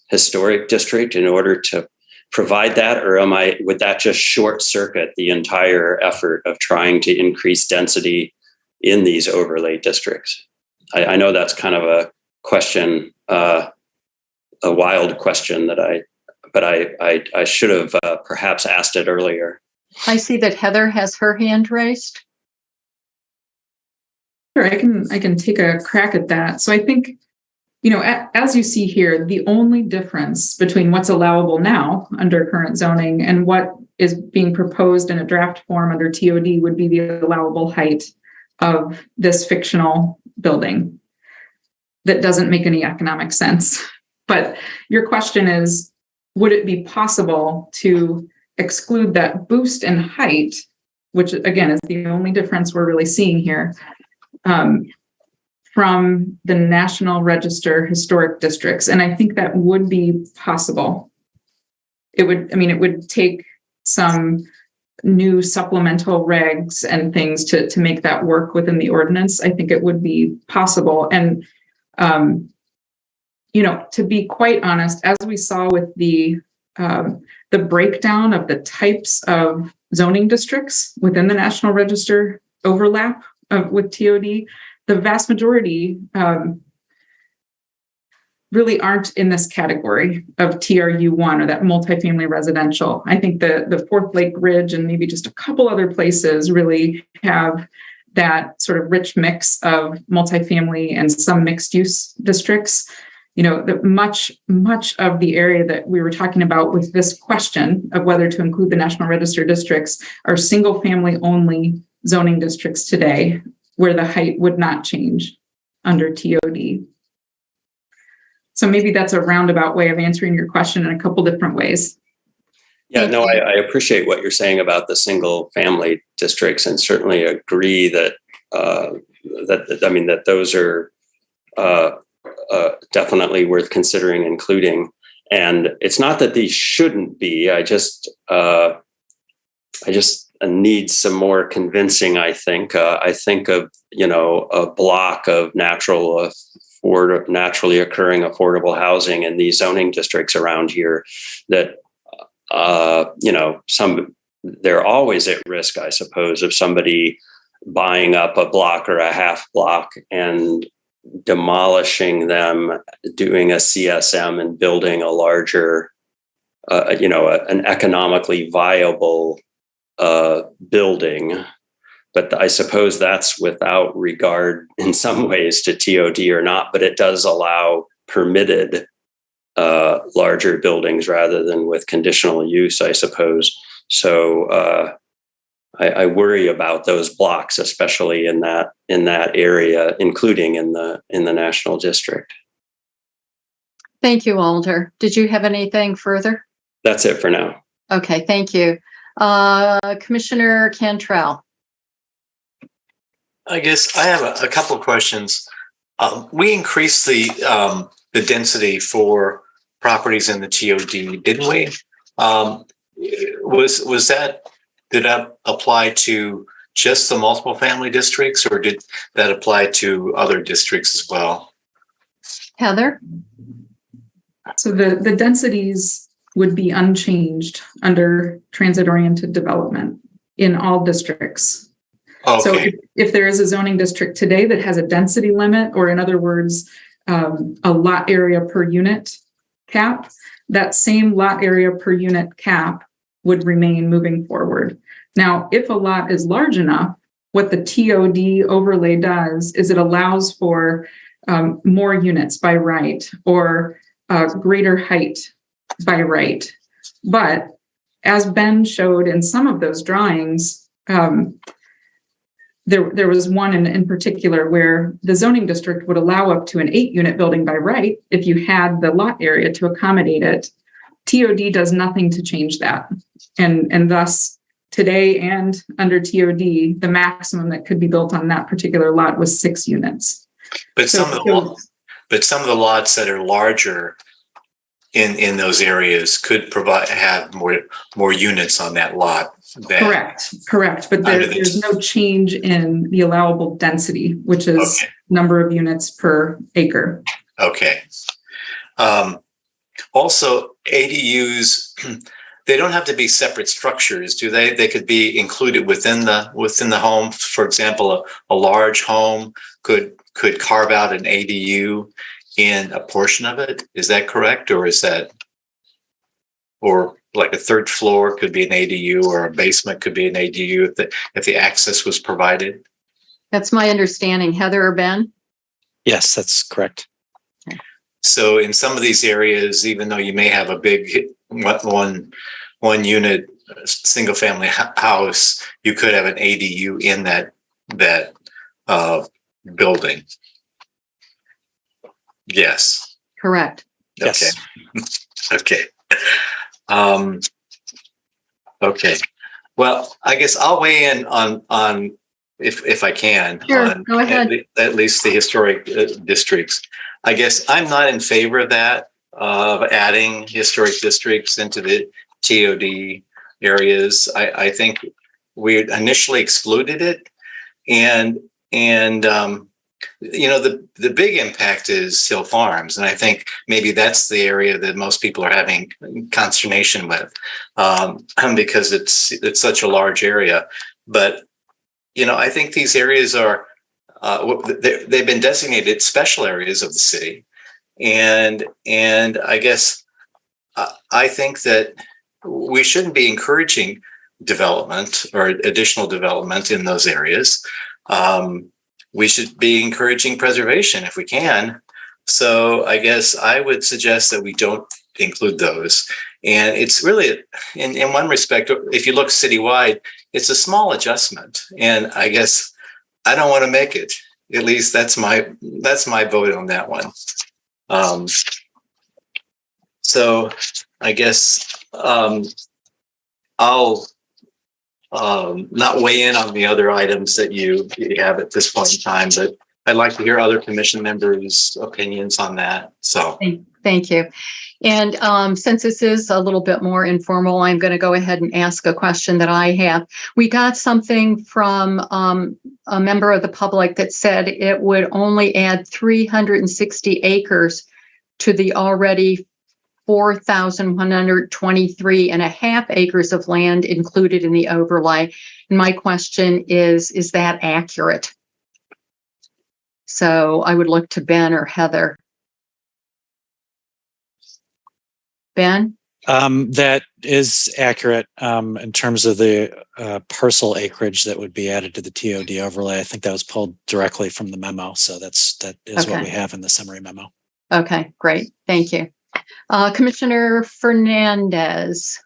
historic district in order to provide that, or would that just short circuit the entire effort of trying to increase density in these overlay districts? I know that's kind of a question, a wild question but I should have perhaps asked it earlier. I see that Heather has her hand raised. Sure, I can take a crack at that. So I think, as you see here, the only difference between what's allowable now under current zoning and what is being proposed in a draft form under TOD would be the allowable height of this fictional building. That doesn't make any economic sense. But your question is, would it be possible to exclude that boost in height, which again is the only difference we're really seeing here, from the National Register historic districts? And I think that would be possible. It would take some new supplemental regs and things to make that work within the ordinance. I think it would be possible. And, to be quite honest, as we saw with the breakdown of the types of zoning districts within the National Register overlap with TOD, the vast majority really aren't in this category of TRU1 or that multifamily residential. I think the Fourth Lake Ridge and maybe just a couple other places really have that sort of rich mix of multifamily and some mixed use districts. Much of the area that we were talking about with this question of whether to include the National Register districts are single family only zoning districts today, where the height would not change under TOD. So maybe that's a roundabout way of answering your question in a couple different ways. Yeah, no, I appreciate what you're saying about the single family districts, and certainly agree that that those are definitely worth considering including. And it's not that these shouldn't be. I just need some more convincing. I think of a block of naturally occurring affordable housing in these zoning districts around here that they're always at risk, I suppose, of somebody buying up a block or a half block and demolishing them, doing a CSM and building a larger, an economically viable building. But I suppose that's without regard in some ways to TOD or not, but it does allow permitted larger buildings rather than with conditional use, I suppose. So I worry about those blocks, especially in that area, including in the National District. Thank you, Alder. Did you have anything further? That's it for now. Okay, thank you. Commissioner Cantrell. I guess I have a couple of questions. We increased the density for properties in the TOD, didn't we? Did that apply to just the multiple family districts, or did that apply to other districts as well? Heather? So the densities would be unchanged under transit-oriented development in all districts. Okay. So if there is a zoning district today that has a density limit, or in other words, a lot area per unit cap, that same lot area per unit cap would remain moving forward. Now, if a lot is large enough, what the TOD overlay does is it allows for more units by right, or greater height by right. But as Ben showed in some of those drawings, there was one in particular where the zoning district would allow up to an 8-unit building by right if you had the lot area to accommodate it. TOD does nothing to change that. And thus, today and under TOD, the maximum that could be built on that particular lot was 6 units. But some of the lots that are larger in those areas could have more units on that lot. Correct. But there's no change in the allowable density, which is number of units per acre. Okay. Also, ADUs, they don't have to be separate structures, do they? They could be included within the home. For example, a large home could carve out an ADU in a portion of it. Is that correct, or like a third floor could be an ADU, or a basement could be an ADU if the access was provided? That's my understanding. Heather or Ben? Yes, that's correct. So in some of these areas, even though you may have a big one unit single family house, you could have an ADU in that building. Yes. Correct. Yes. Okay. Okay. Well, I guess I'll weigh in on if I can. Sure. Go ahead. At least the historic districts. I guess I'm not in favor of that, of adding historic districts into the TOD areas. I think we initially excluded it, and the big impact is Hill Farms, and I think maybe that's the area that most people are having consternation with, because it's such a large area. But I think these areas are they've been designated special areas of the city, and I guess I think that we shouldn't be encouraging development or additional development in those areas. We should be encouraging preservation if we can. So I guess I would suggest that we don't include those. And it's really, in one respect, if you look citywide, it's a small adjustment. And I guess I don't want to make it. At least that's my vote on that one. So I guess I'll not weigh in on the other items that you have at this point in time, but I'd like to hear other commission members' opinions on that. So thank you. And since this is a little bit more informal, I'm going to go ahead and ask a question that I have. We got something from a member of the public that said it would only add 360 acres to the already 4,123 and a half acres of land included in the overlay. And my question is that accurate? So I would look to Ben or Heather. Ben? That is accurate in terms of the parcel acreage that would be added to the TOD overlay. I think that was pulled directly from the memo. So that is what we have in the summary memo. Okay, great. Thank you. Commissioner Fernandez.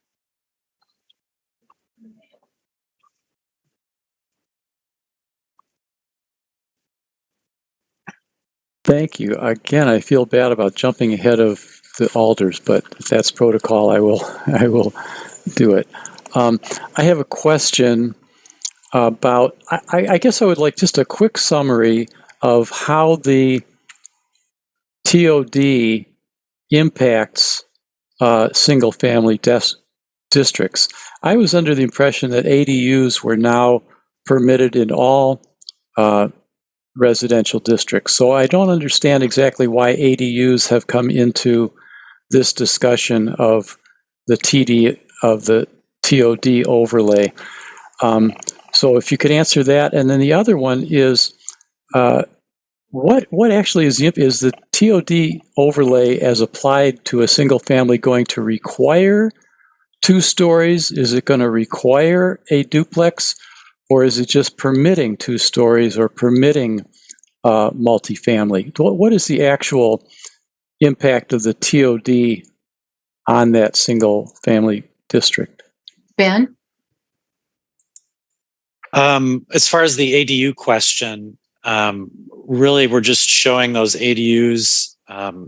Thank you. Again, I feel bad about jumping ahead of the alders, but if that's protocol, I will do it. I have a question about, I guess I would like just a quick summary of how the TOD impacts single family districts. I was under the impression that ADUs were now permitted in all residential districts. So I don't understand exactly why ADUs have come into this discussion of the TOD overlay. So if you could answer that. And then the other one is, what actually is the TOD overlay as applied to a single family going to require 2 stories? Is it going to require a duplex, or is it just permitting 2 stories or permitting multifamily? What is the actual impact of the TOD on that single family district? Ben? As far as the ADU question, really we're just showing those ADUs.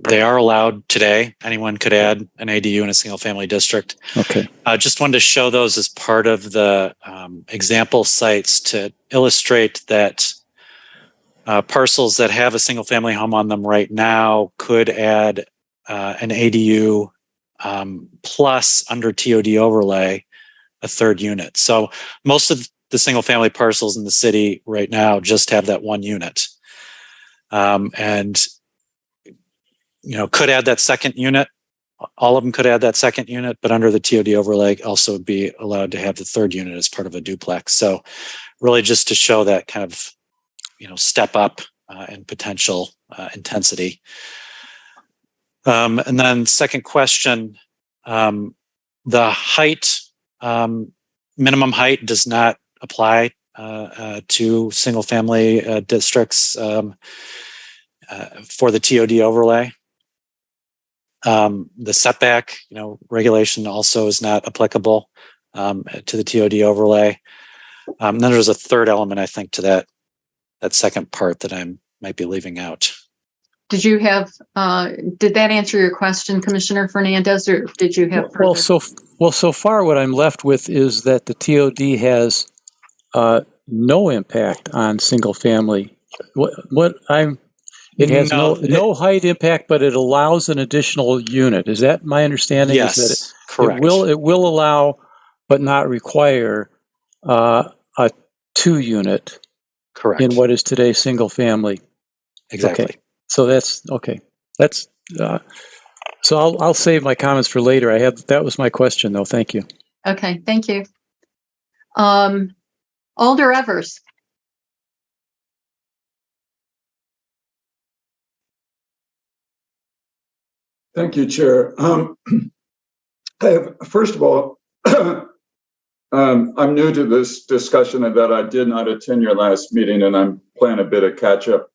They are allowed today. Anyone could add an ADU in a single family district. Okay. Just wanted to show those as part of the example sites to illustrate that parcels that have a single family home on them right now could add an ADU plus under TOD overlay a third unit. So most of the single family parcels in the city right now just have that one unit. And could add that second unit. All of them could add that second unit, but under the TOD overlay also would be allowed to have the third unit as part of a duplex. So really just to show that kind of, step up in potential intensity. And then second question, the height, minimum height does not apply to single family districts for the TOD overlay. The setback, regulation also is not applicable to the TOD overlay. Then there's a third element, I think, to that second part that I might be leaving out. Did you have? Did that answer your question, Commissioner Fernandez, or did you have? So far, what I'm left with is that the TOD has no impact on single family. It has no height impact, but it allows an additional unit. Is that my understanding? Yes, is that correct. It will allow, but not require, a 2-unit. Correct. In what is today single family. Exactly. Okay. So that's okay. That's so I'll save my comments for later. That was my question though. Thank you. Okay, thank you. Alder Evers. Thank you, Chair. First of all, I'm new to this discussion and that I did not attend your last meeting, and I'm playing a bit of catch up,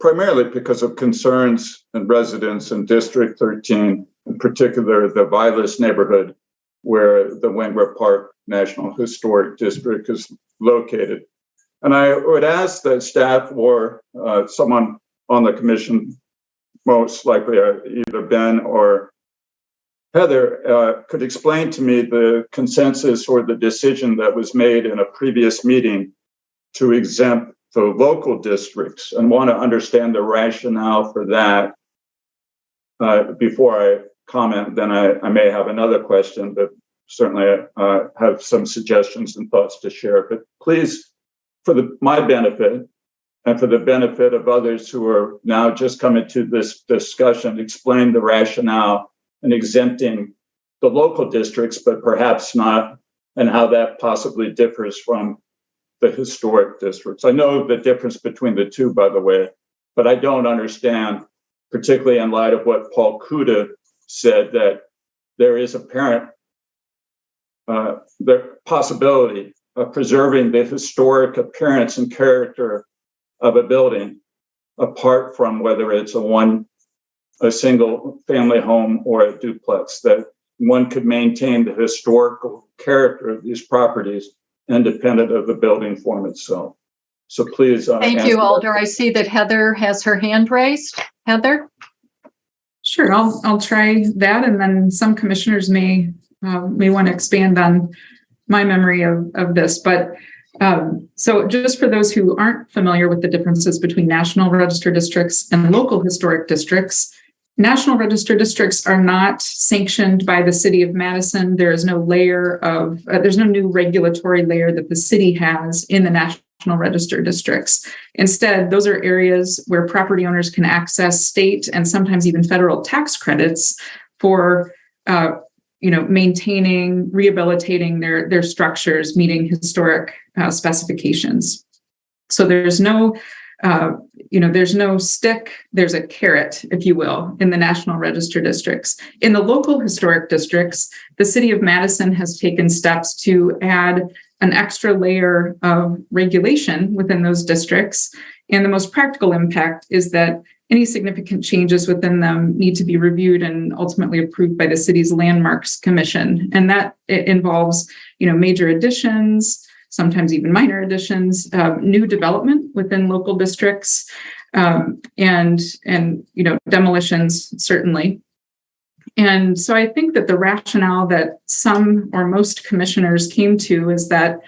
primarily because of concerns and residents in District 13, in particular the Vilas neighborhood, where the Wengler Park National Historic District is located. And I would ask that staff or someone on the commission, most likely either Ben or Heather, could explain to me the consensus or the decision that was made in a previous meeting to exempt the local districts, and want to understand the rationale for that. Before I comment, then I may have another question, but certainly have some suggestions and thoughts to share. But please, for my benefit and for the benefit of others who are now just coming to this discussion, explain the rationale in exempting the local districts, but perhaps not, and how that possibly differs from the historic districts. I know the difference between the two, by the way, but I don't understand, particularly in light of what Paul Kuda said, that there is apparent the possibility of preserving the historic appearance and character of a building, apart from whether it's a single family home or a duplex, that one could maintain the historical character of these properties independent of the building form itself. So please. Thank you, Alder. I see that Heather has her hand raised. Heather? Sure, I'll try that, and then some commissioners may want to expand on my memory of this. But so just for those who aren't familiar with the differences between National Register districts and local historic districts, National Register districts are not sanctioned by the City of Madison. There is no layer of, there's no new regulatory layer that the city has in the National Register districts. Instead, those are areas where property owners can access state and sometimes even federal tax credits for, maintaining, rehabilitating their structures, meeting historic specifications. So there's no there's no stick, there's a carrot, if you will, in the National Register districts. In the local historic districts, the City of Madison has taken steps to add an extra layer of regulation within those districts. And the most practical impact is that any significant changes within them need to be reviewed and ultimately approved by the city's Landmarks Commission. And that it involves, major additions, sometimes even minor additions, new development within local districts, and demolitions, certainly. And so I think that the rationale that some or most commissioners came to is that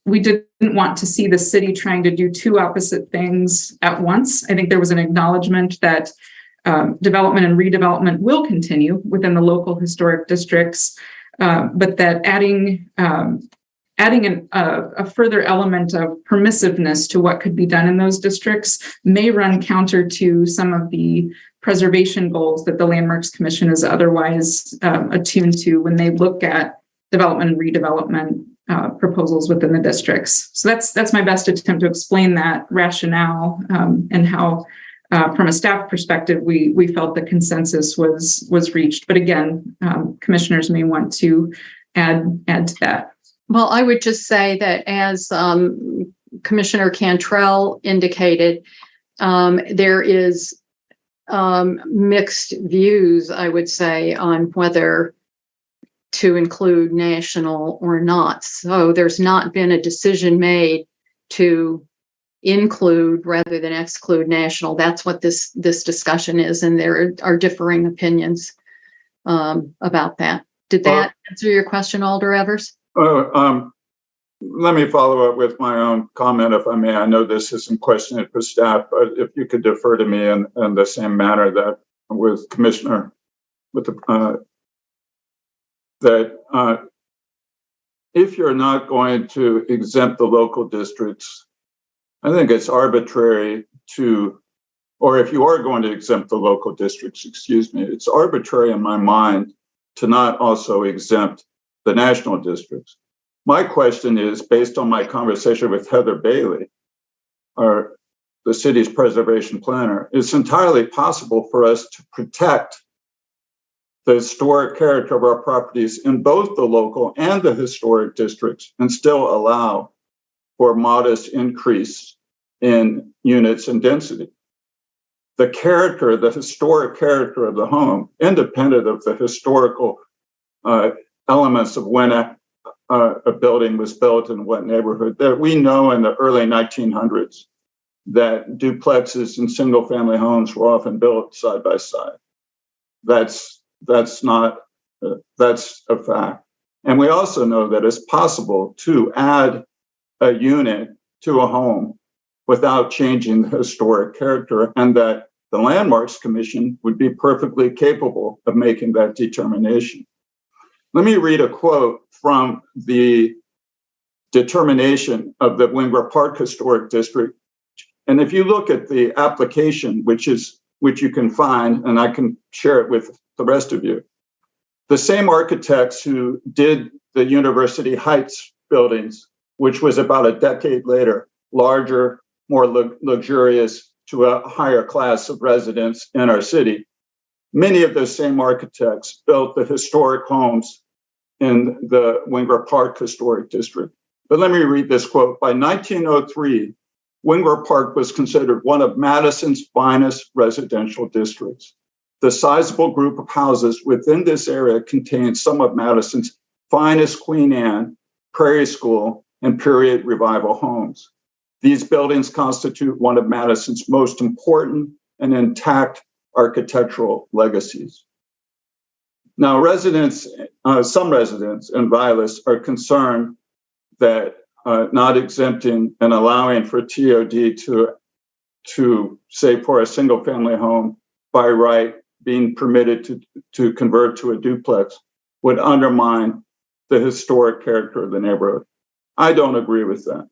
we didn't want to see the city trying to do two opposite things at once. I think there was an acknowledgement that development and redevelopment will continue within the local historic districts, but that adding a further element of permissiveness to what could be done in those districts may run counter to some of the preservation goals that the Landmarks Commission is otherwise attuned to when they look at development and redevelopment proposals within the districts. So that's my best attempt to explain that rationale and how, from a staff perspective, we felt the consensus was reached. But again, commissioners may want to add to that. Well, I would just say that as Commissioner Cantrell indicated, there is mixed views, I would say, on whether to include national or not. So there's not been a decision made to include rather than exclude national. That's what this discussion is, and there are differing opinions about that. Did that answer your question, Alder Evers? Let me follow up with my own comment, if I may. I know this isn't questioned for staff, but if you could defer to me in the same manner that with Commissioner, with the that if you're not going to exempt the local districts, I think it's arbitrary to, or if you are going to exempt the local districts, it's arbitrary in my mind to not also exempt the national districts. My question is, based on my conversation with Heather Bailey, the city's preservation planner, it's entirely possible for us to protect the historic character of our properties in both the local and the historic districts and still allow for modest increase in units and density. The historic character of the home, independent of the historical elements of when a building was built in what neighborhood, that we know in the early 1900s that duplexes and single family homes were often built side by side. That's a fact. And we also know that it's possible to add a unit to a home without changing the historic character, and that the Landmarks Commission would be perfectly capable of making that determination. Let me read a quote from the determination of the Wingrove Park Historic District. And if you look at the application, which you can find, and I can share it with the rest of you, the same architects who did the University Heights buildings, which was about a decade later, larger, more luxurious to a higher class of residents in our city. Many of those same architects built the historic homes in the Wingrove Park Historic District. But let me read this quote. By 1903, Wingrove Park was considered one of Madison's finest residential districts. The sizable group of houses within this area contained some of Madison's finest Queen Anne, Prairie School, and period revival homes. These buildings constitute one of Madison's most important and intact architectural legacies. Now, some residents in Vilas are concerned that not exempting and allowing for TOD to say for a single family home by right being permitted to convert to a duplex would undermine the historic character of the neighborhood. I don't agree with that.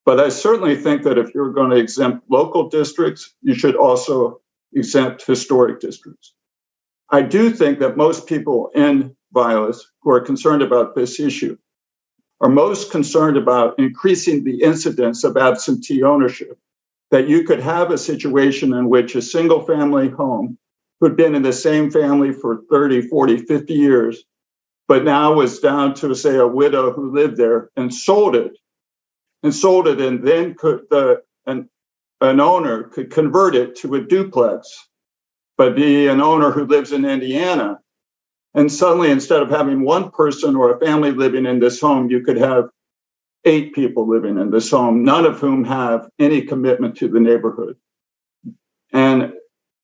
But I certainly think that if you're going to exempt local districts, you should also exempt historic districts. I do think that most people in Vilas who are concerned about this issue are most concerned about increasing the incidence of absentee ownership, that you could have a situation in which a single family home who'd been in the same family for 30, 40, 50 years, but now was down to, say, a widow who lived there and sold it, and then an owner could convert it to a duplex, but be an owner who lives in Indiana. And suddenly, instead of having one person or a family living in this home, you could have 8 people living in this home, none of whom have any commitment to the neighborhood. And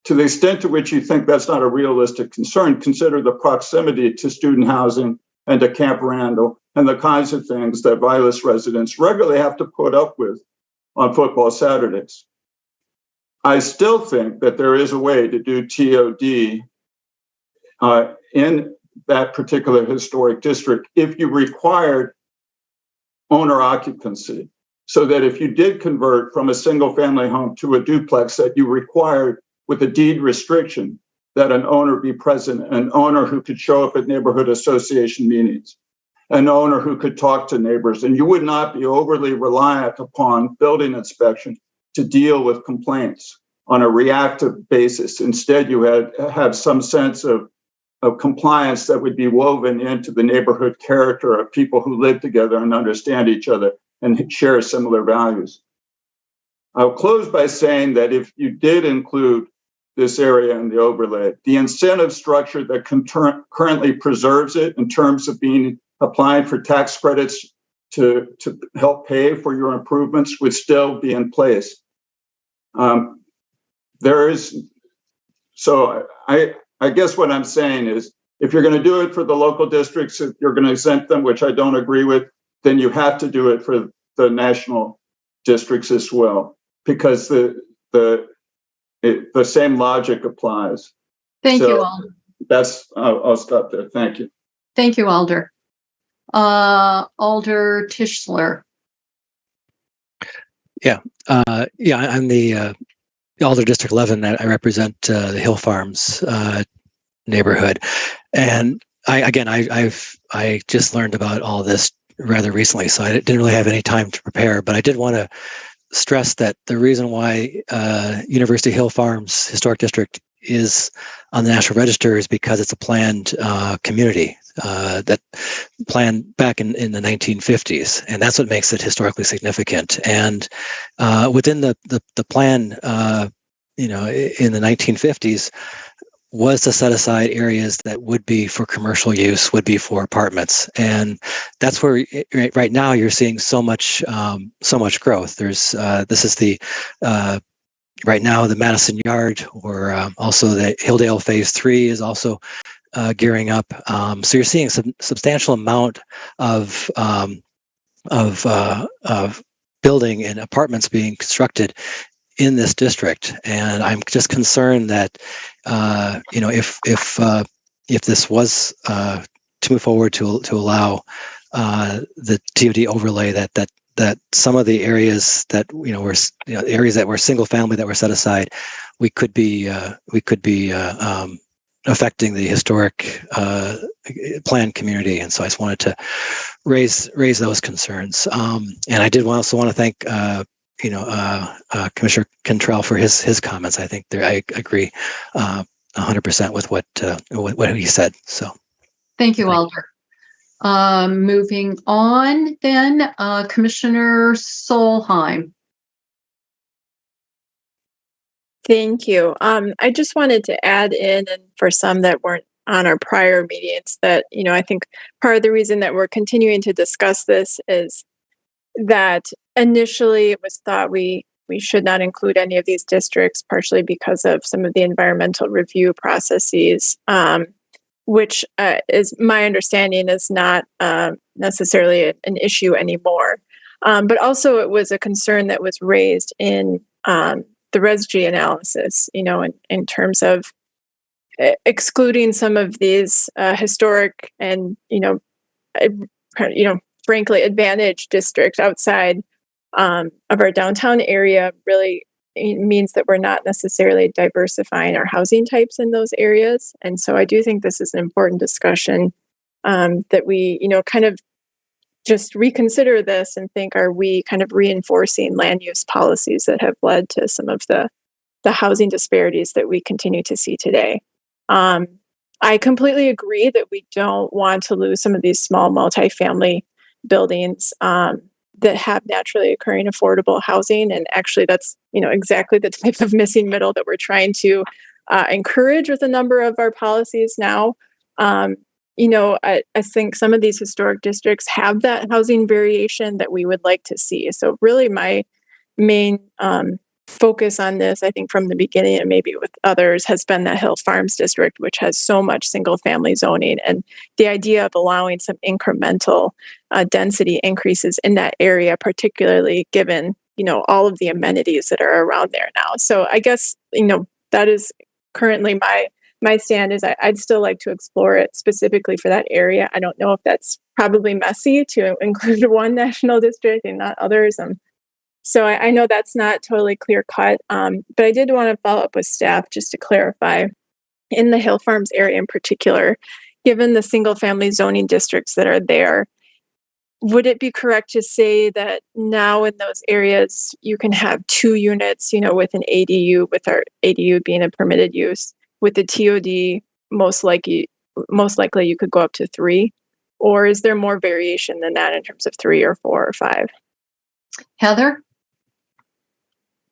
to the extent to which you think that's not a realistic concern, consider the proximity to student housing and to Camp Randall and the kinds of things that Vilas residents regularly have to put up with on football Saturdays. I still think that there is a way to do TOD in that particular historic district if you required owner occupancy, so that if you did convert from a single family home to a duplex, that you required with a deed restriction that an owner be present, an owner who could show up at neighborhood association meetings, an owner who could talk to neighbors, and you would not be overly reliant upon building inspection to deal with complaints on a reactive basis. Instead, you have some sense of compliance that would be woven into the neighborhood character of people who live together and understand each other and share similar values. I'll close by saying that if you did include this area in the overlay, the incentive structure that currently preserves it in terms of applying for tax credits to help pay for your improvements would still be in place. I guess what I'm saying is, if you're going to do it for the local districts, if you're going to exempt them, which I don't agree with, then you have to do it for the national districts as well, because the same logic applies. Thank you, Alder. I'll stop there. Thank you. Thank you, Alder. Alder Tischler. I'm the Alder District 11. I represent the Hill Farms neighborhood, and I just learned about all this rather recently, so I didn't really have any time to prepare. But I did want to stress that the reason why University Hill Farms Historic District is on the National Register is because it's a planned community that planned back in the 1950s, and that's what makes it historically significant. And within the plan, in the 1950s, was to set aside areas that would be for commercial use, would be for apartments, and that's where right now you're seeing so much growth. There's this is the right now the Madison Yard, or also the Hilldale Phase 3 is also gearing up. So you're seeing some substantial amount of building and apartments being constructed in this district, and I'm just concerned that if this was to move forward to allow the TOD overlay, that some of the areas that were areas that were single family that were set aside, we could be affecting the historic planned community, and so I just wanted to raise those concerns. And I did also want to thank Commissioner Cantrell for his comments. I think I agree 100% with what he said. So, thank you, Alder. Moving on, then Commissioner Solheim. Thank you. I just wanted to add in, and for some that weren't on our prior meetings, that I think part of the reason that we're continuing to discuss this is that initially it was thought we should not include any of these districts, partially because of some of the environmental review processes, which is my understanding is not necessarily an issue anymore. But also it was a concern that was raised in the ResG analysis, in terms of excluding some of these historic and, frankly, advantaged districts outside of our downtown area really means that we're not necessarily diversifying our housing types in those areas. And so I do think this is an important discussion that we, kind of just reconsider this and think, are we kind of reinforcing land use policies that have led to some of the housing disparities that we continue to see today? I completely agree that we don't want to lose some of these small multifamily buildings that have naturally occurring affordable housing. And actually, that's, exactly the type of missing middle that we're trying to encourage with a number of our policies now. I think some of these historic districts have that housing variation that we would like to see. So really my main focus on this, I think from the beginning and maybe with others, has been the Hill Farms district, which has so much single family zoning, and the idea of allowing some incremental density increases in that area, particularly given, all of the amenities that are around there now. So I guess, that is currently my stand is I'd still like to explore it specifically for that area. I don't know if that's probably messy to include one national district and not others. So I know that's not totally clear cut, but I did want to follow up with staff just to clarify. In the Hill Farms area in particular, given the single family zoning districts that are there, would it be correct to say that now in those areas you can have 2 units, with an ADU, with our ADU being a permitted use, with the TOD most likely you could go up to 3? Or is there more variation than that in terms of 3 or 4 or 5? Heather?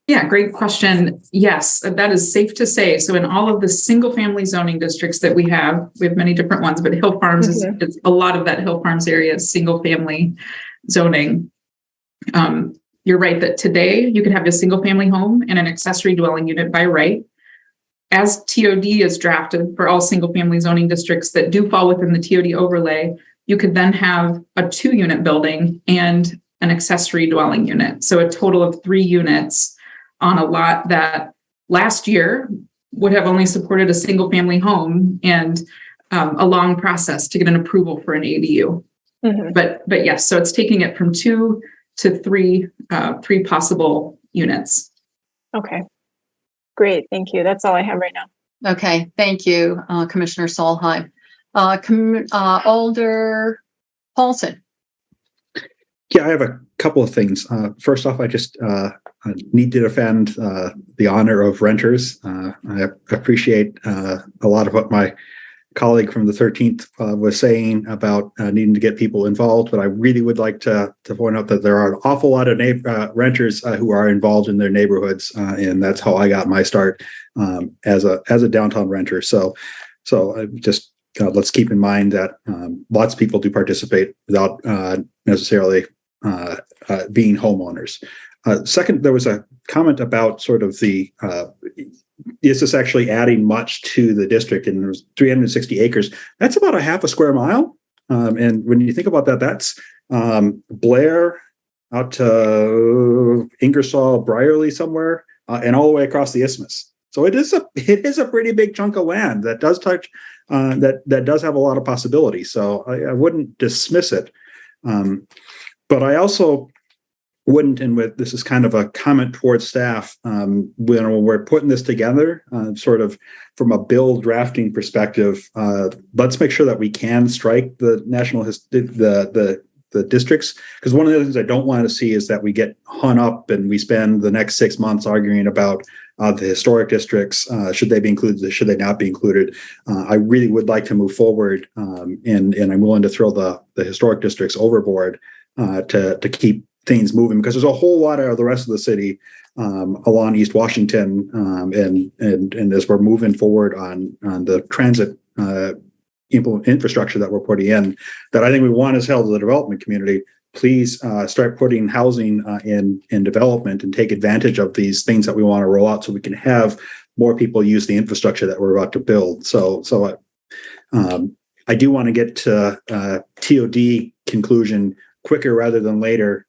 Yeah, great question. Yes, that is safe to say. So in all of the single family zoning districts that we have many different ones, but Hill Farms is a lot of that Hill Farms area is single family zoning. You're right that today you could have a single family home and an accessory dwelling unit by right. As TOD is drafted for all single family zoning districts that do fall within the TOD overlay, you could then have a 2-unit building and an accessory dwelling unit. So a total of 3 units on a lot that last year would have only supported a single family home and a long process to get an approval for an ADU. But yes, so it's taking it from 2 to 3 possible units. Okay, great. Thank you. That's all I have right now. Okay, thank you, Commissioner Solheim. Alder Paulson. Yeah, I have a couple of things. First off, I just need to defend the honor of renters. I appreciate a lot of what my colleague from the 13th was saying about needing to get people involved, but I really would like to point out that there are an awful lot of renters who are involved in their neighborhoods, and that's how I got my start as a downtown renter. So just let's keep in mind that lots of people do participate without necessarily being homeowners. Second, there was a comment about sort of the is this actually adding much to the district? And there's 360 acres. That's about a half a square mile. And when you think about that, that's Blair out to Ingersoll, Brierley somewhere, and all the way across the isthmus. So it is a pretty big chunk of land that does touch that does have a lot of possibilities. So I wouldn't dismiss it. But I also wouldn't, and this is kind of a comment towards staff, when we're putting this together, sort of from a bill drafting perspective, let's make sure that we can strike the the districts, because one of the things I don't want to see is that we get hung up and we spend the next 6 months arguing about the historic districts. Should they be included? Should they not be included? I really would like to move forward, and I'm willing to throw the historic districts overboard to keep things moving, because there's a whole lot of the rest of the city along East Washington, and as we're moving forward on the transit infrastructure that we're putting in, that I think we want as hell as the development community. Please start putting housing in development and take advantage of these things that we want to roll out, so we can have more people use the infrastructure that we're about to build. So I do want to get to TOD conclusion quicker rather than later,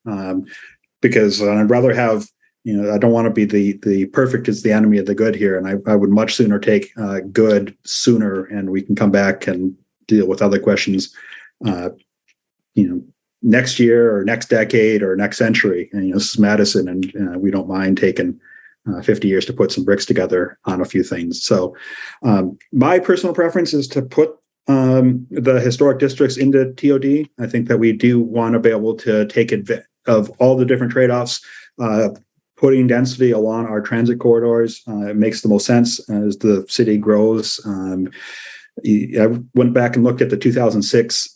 because I'd rather have, I don't want to be the perfect is the enemy of the good here. And I would much sooner take good sooner, and we can come back and deal with other questions, next year or next decade or next century. And this is Madison, and we don't mind taking 50 years to put some bricks together on a few things. So my personal preference is to put the historic districts into TOD. I think that we do want to be able to take advantage of all the different trade-offs. Putting density along our transit corridors, it makes the most sense as the city grows. I went back and looked at the 2006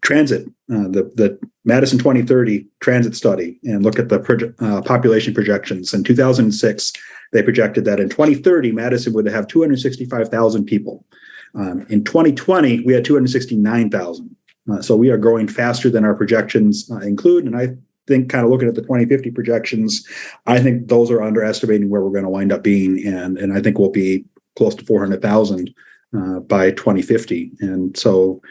transit, the Madison 2030 transit study and look at the population projections. In 2006, they projected that in 2030, Madison would have 265,000 people. In 2020, we had 269,000. So we are growing faster than our projections include. And I think, kind of looking at the 2050 projections, I think those are underestimating where we're going to wind up being. And I think we'll be close to 400,000 by 2050. And so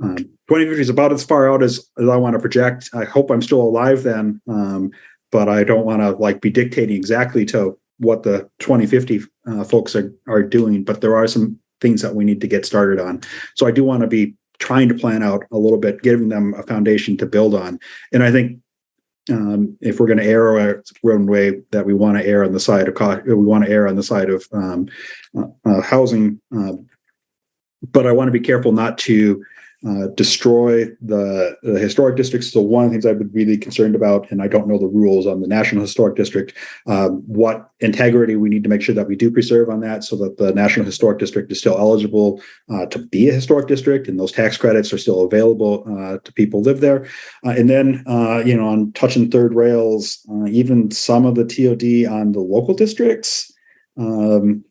2050 is about as far out as I want to project. I hope I'm still alive then, but I don't want to be dictating exactly to what the 2050 folks are doing. But there are some things that we need to get started on. So I do want to be trying to plan out a little bit, giving them a foundation to build on. And I think if we're going to err one way, that we want to err on the side of we want to err on the side of housing, but I want to be careful not to destroy the historic districts. So one of the things I've been really concerned about, and I don't know the rules on the National Historic District, what integrity we need to make sure that we do preserve on that, so that the National Historic District is still eligible to be a historic district, and those tax credits are still available to people who live there. And then, on touching third rails, even some of the TOD on the local districts, and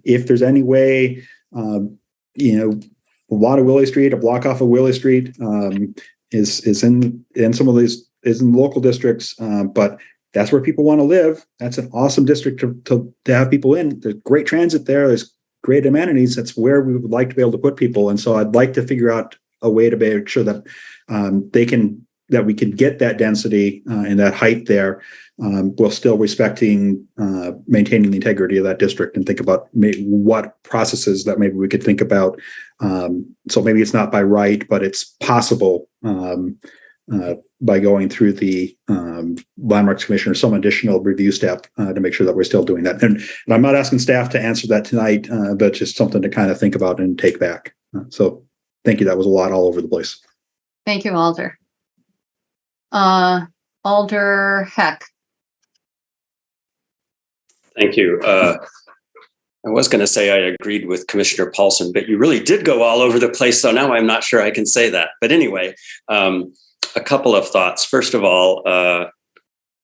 if there's any way, a lot of Willie Street, a block off of Willie Street, is in some of these is in local districts, but that's where people want to live. That's an awesome district to have people in. There's great transit there. There's great amenities. That's where we would like to be able to put people. And so I'd like to figure out a way to make sure that we can get that density and that height there, while still respecting, maintaining the integrity of that district, and think about what processes that maybe we could think about. So maybe it's not by right, but it's possible by going through the Landmarks Commission or some additional review step to make sure that we're still doing that. And I'm not asking staff to answer that tonight, but just something to kind of think about and take back. So thank you. That was a lot all over the place. Thank you, Alder. Alder Heck. Thank you. I was going to say I agreed with Commissioner Paulson, but you really did go all over the place. So now I'm not sure I can say that. But anyway, a couple of thoughts. First of all,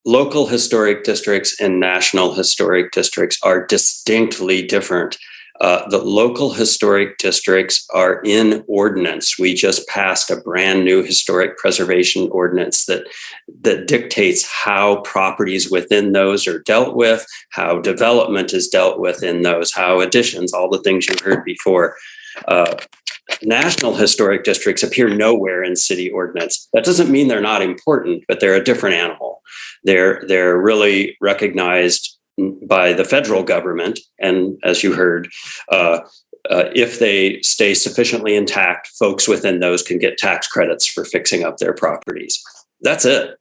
local historic districts and national historic districts are distinctly different. The local historic districts are in ordinance. We just passed a brand new historic preservation ordinance that dictates how properties within those are dealt with, how development is dealt with in those, how additions, all the things you heard before. National historic districts appear nowhere in city ordinance. That doesn't mean they're not important, but they're a different animal. They're really recognized by the federal government, and as you heard, if they stay sufficiently intact, folks within those can get tax credits for fixing up their properties. That's it.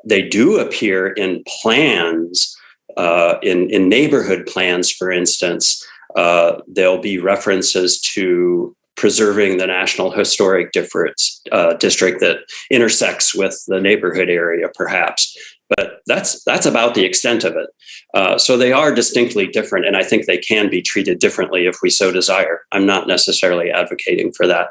They do appear in plans, in neighborhood plans, for instance. There'll be references to preserving the National Historic District that intersects with the neighborhood area, perhaps. But that's about the extent of it. So they are distinctly different, and I think they can be treated differently if we so desire. I'm not necessarily advocating for that.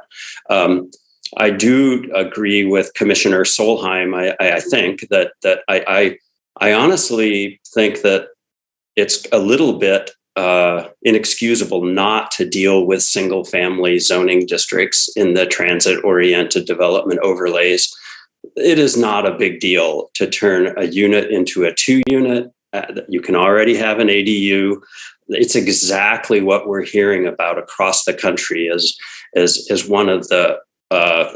I do agree with Commissioner Solheim. I think that I honestly think that it's a little bit inexcusable not to deal with single-family zoning districts in the transit-oriented development overlays. It is not a big deal to turn a unit into a 2-unit. You can already have an ADU. It's exactly what we're hearing about across the country as one of the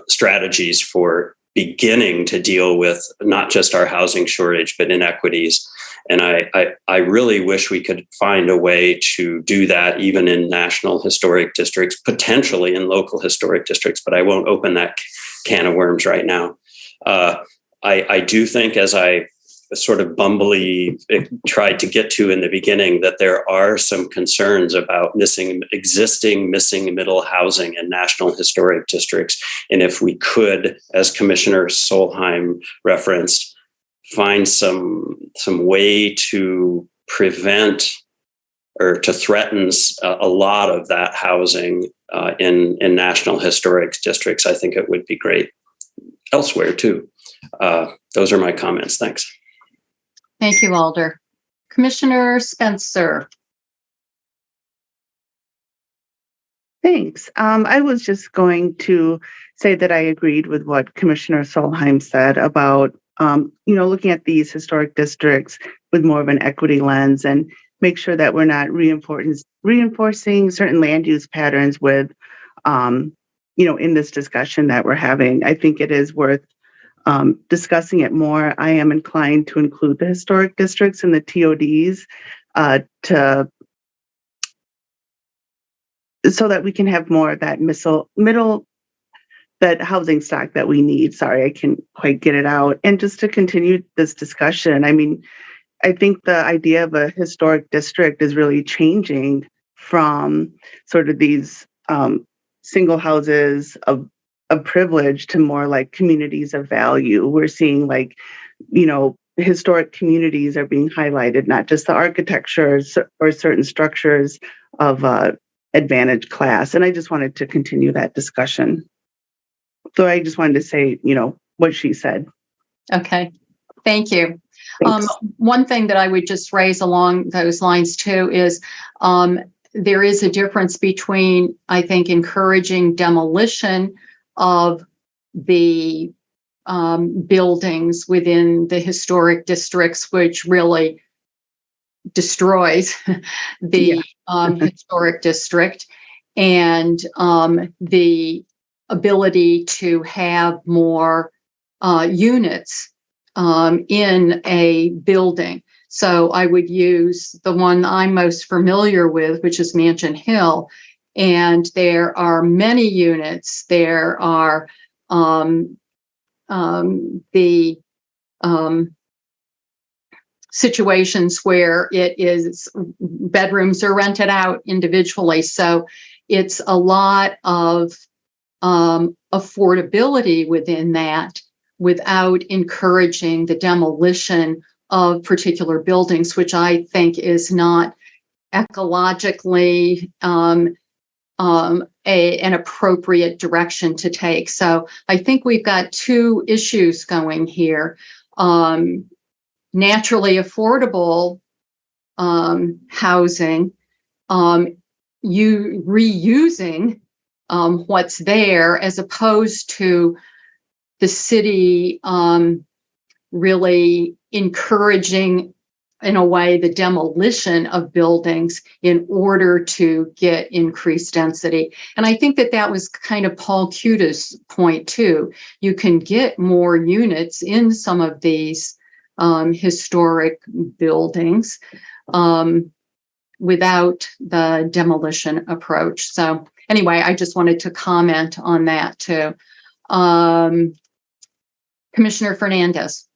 strategies for beginning to deal with not just our housing shortage, but inequities. And I really wish we could find a way to do that even in national historic districts, potentially in local historic districts, but I won't open that can of worms right now. I do think, as I sort of bumbly tried to get to in the beginning, that there are some concerns about missing middle housing in national historic districts. And if we could, as Commissioner Solheim referenced, find some way to prevent or to threaten a lot of that housing in national historic districts, I think it would be great. Elsewhere too. those are my comments. Thanks. Thank you, Alder. Commissioner Spencer. Thanks. I was just going to say that I agreed with what Commissioner Solheim said about, looking at these historic districts with more of an equity lens and make sure that we're not reinforcing certain land use patterns with, in this discussion that we're having. I think it is worth discussing it more. I am inclined to include the historic districts and the TODs so that we can have more of that that housing stock that we need. Sorry, I can't quite get it out. And just to continue this discussion, I mean, I think the idea of a historic district is really changing from sort of these single houses of privilege to more like communities of value. We're seeing historic communities are being highlighted, not just the architecture or certain structures of advantaged class. And I just wanted to continue that discussion. So I just wanted to say, what she said. Okay, thank you. Thanks. One thing that I would just raise along those lines too is there is a difference between, I think, encouraging demolition of the buildings within the historic districts, which really destroys the historic district, and the ability to have more units in a building. So I would use the one I'm most familiar with, which is Mansion Hill. And there are many units. There are the situations where it is bedrooms are rented out individually. So it's a lot of affordability within that without encouraging the demolition of particular buildings, which I think is not ecologically an appropriate direction to take. So I think we've got two issues going here. Naturally affordable housing, you reusing what's there, as opposed to the city really encouraging, in a way, the demolition of buildings in order to get increased density. And I think that was kind of Paul Cuta's point too. You can get more units in some of these historic buildings without the demolition approach. So anyway, I just wanted to comment on that too. Commissioner Fernandez.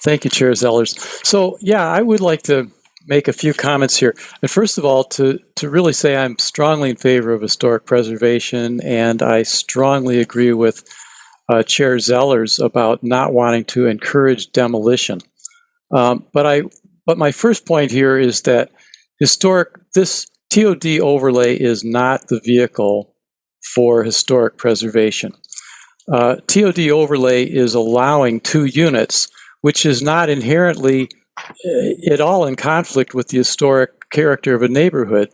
Thank you, Chair Zellers. So, yeah, I would like to make a few comments here. And first of all, to really say I'm strongly in favor of historic preservation, and I strongly agree with Chair Zellers about not wanting to encourage demolition. But my first point here is that this TOD overlay is not the vehicle for historic preservation. TOD overlay is allowing 2 units, which is not inherently at all in conflict with the historic character of a neighborhood.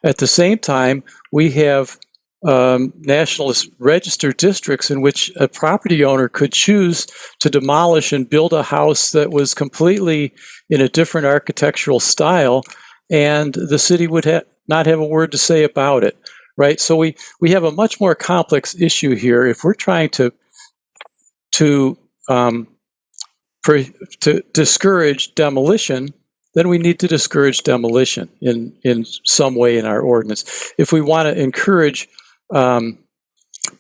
At the same time, we have National Register districts in which a property owner could choose to demolish and build a house that was completely in a different architectural style, and the city would not have a word to say about it, right? So we have a much more complex issue here. If we're trying to discourage demolition, then we need to discourage demolition in some way in our ordinance. If we want to encourage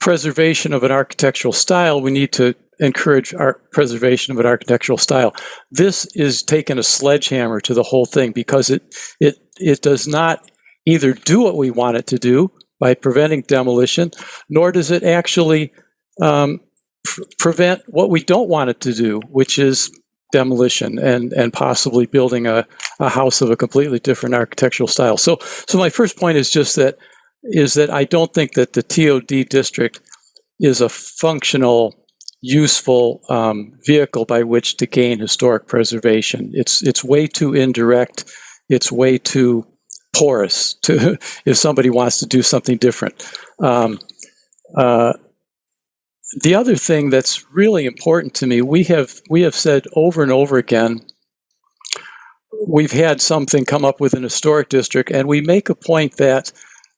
preservation of an architectural style, we need to encourage preservation of an architectural style. This is taking a sledgehammer to the whole thing, because it does not either do what we want it to do by preventing demolition, nor does it actually prevent what we don't want it to do, which is demolition and possibly building a house of a completely different architectural style. So my first point is just that I don't think that the TOD district is a functional, useful vehicle by which to gain historic preservation. It's way too indirect. It's way too porous to if somebody wants to do something different. The other thing that's really important to me, we have said over and over again, we've had something come up with an historic district, and we make a point that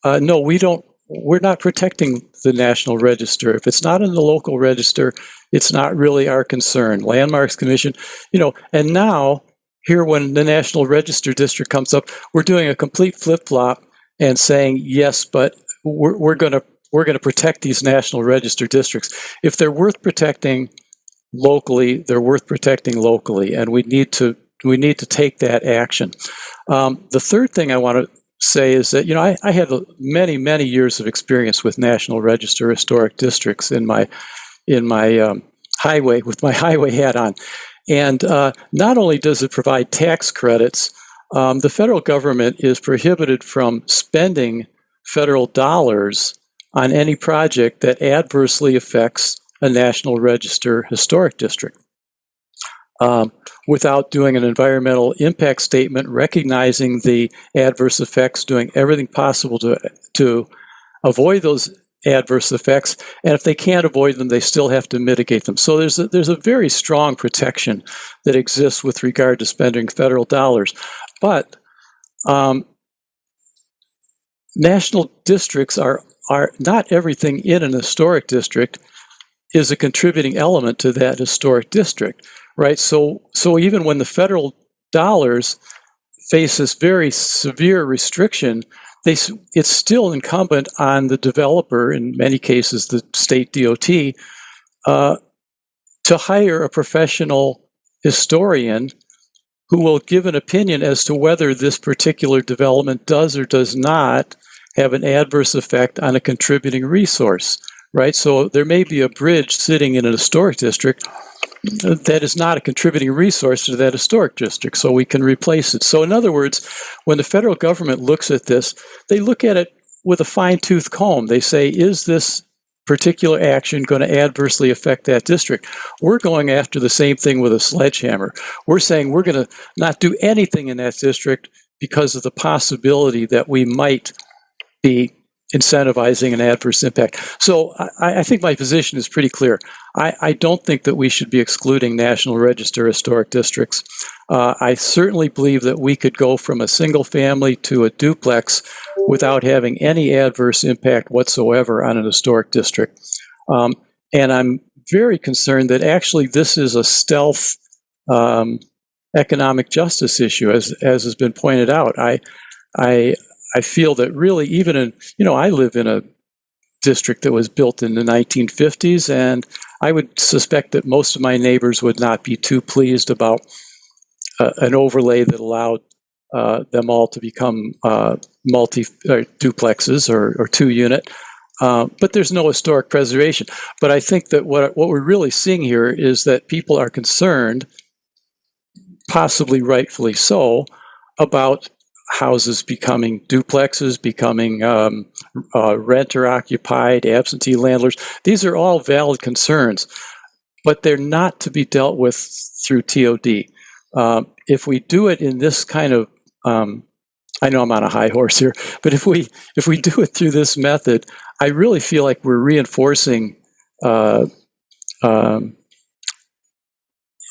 no, we're not protecting the National Register. If it's not in the local register, it's not really our concern. Landmarks Commission, and now here when the National Register district comes up, we're doing a complete flip-flop and saying yes, but we're going to protect these National Register districts. If they're worth protecting locally, they're worth protecting locally, and we need to take that action. The third thing I want to say is that I had many years of experience with National Register historic districts in my highway with my highway hat on, and not only does it provide tax credits, the federal government is prohibited from spending federal dollars on any project that adversely affects a National Register historic district without doing an environmental impact statement, recognizing the adverse effects, doing everything possible to avoid those adverse effects. And if they can't avoid them, they still have to mitigate them. So there's a very strong protection that exists with regard to spending federal dollars. But national districts are not everything in an historic district is a contributing element to that historic district, right? So even when the federal dollars face this very severe restriction, it's still incumbent on the developer, in many cases the state DOT, to hire a professional historian who will give an opinion as to whether this particular development does or does not have an adverse effect on a contributing resource, right? So there may be a bridge sitting in an historic district that is not a contributing resource to that historic district, so we can replace it. So in other words, when the federal government looks at this, they look at it with a fine-tooth comb. They say, is this particular action going to adversely affect that district? We're going after the same thing with a sledgehammer. We're saying we're going to not do anything in that district because of the possibility that we might be incentivizing an adverse impact. So I think my position is pretty clear. I don't think that we should be excluding National Register historic districts. I certainly believe that we could go from a single family to a duplex without having any adverse impact whatsoever on an historic district. And I'm very concerned that actually this is a stealth economic justice issue, as has been pointed out. I feel that really, even in, I live in a district that was built in the 1950s, and I would suspect that most of my neighbors would not be too pleased about an overlay that allowed them all to become duplexes or two-unit. But there's no historic preservation. But I think that what we're really seeing here is that people are concerned, possibly rightfully so, about houses becoming duplexes, becoming renter occupied, absentee landlords. These are all valid concerns, but they're not to be dealt with through TOD. If we do it in this kind of, I know I'm on a high horse here, but if we do it through this method, I really feel like we're reinforcing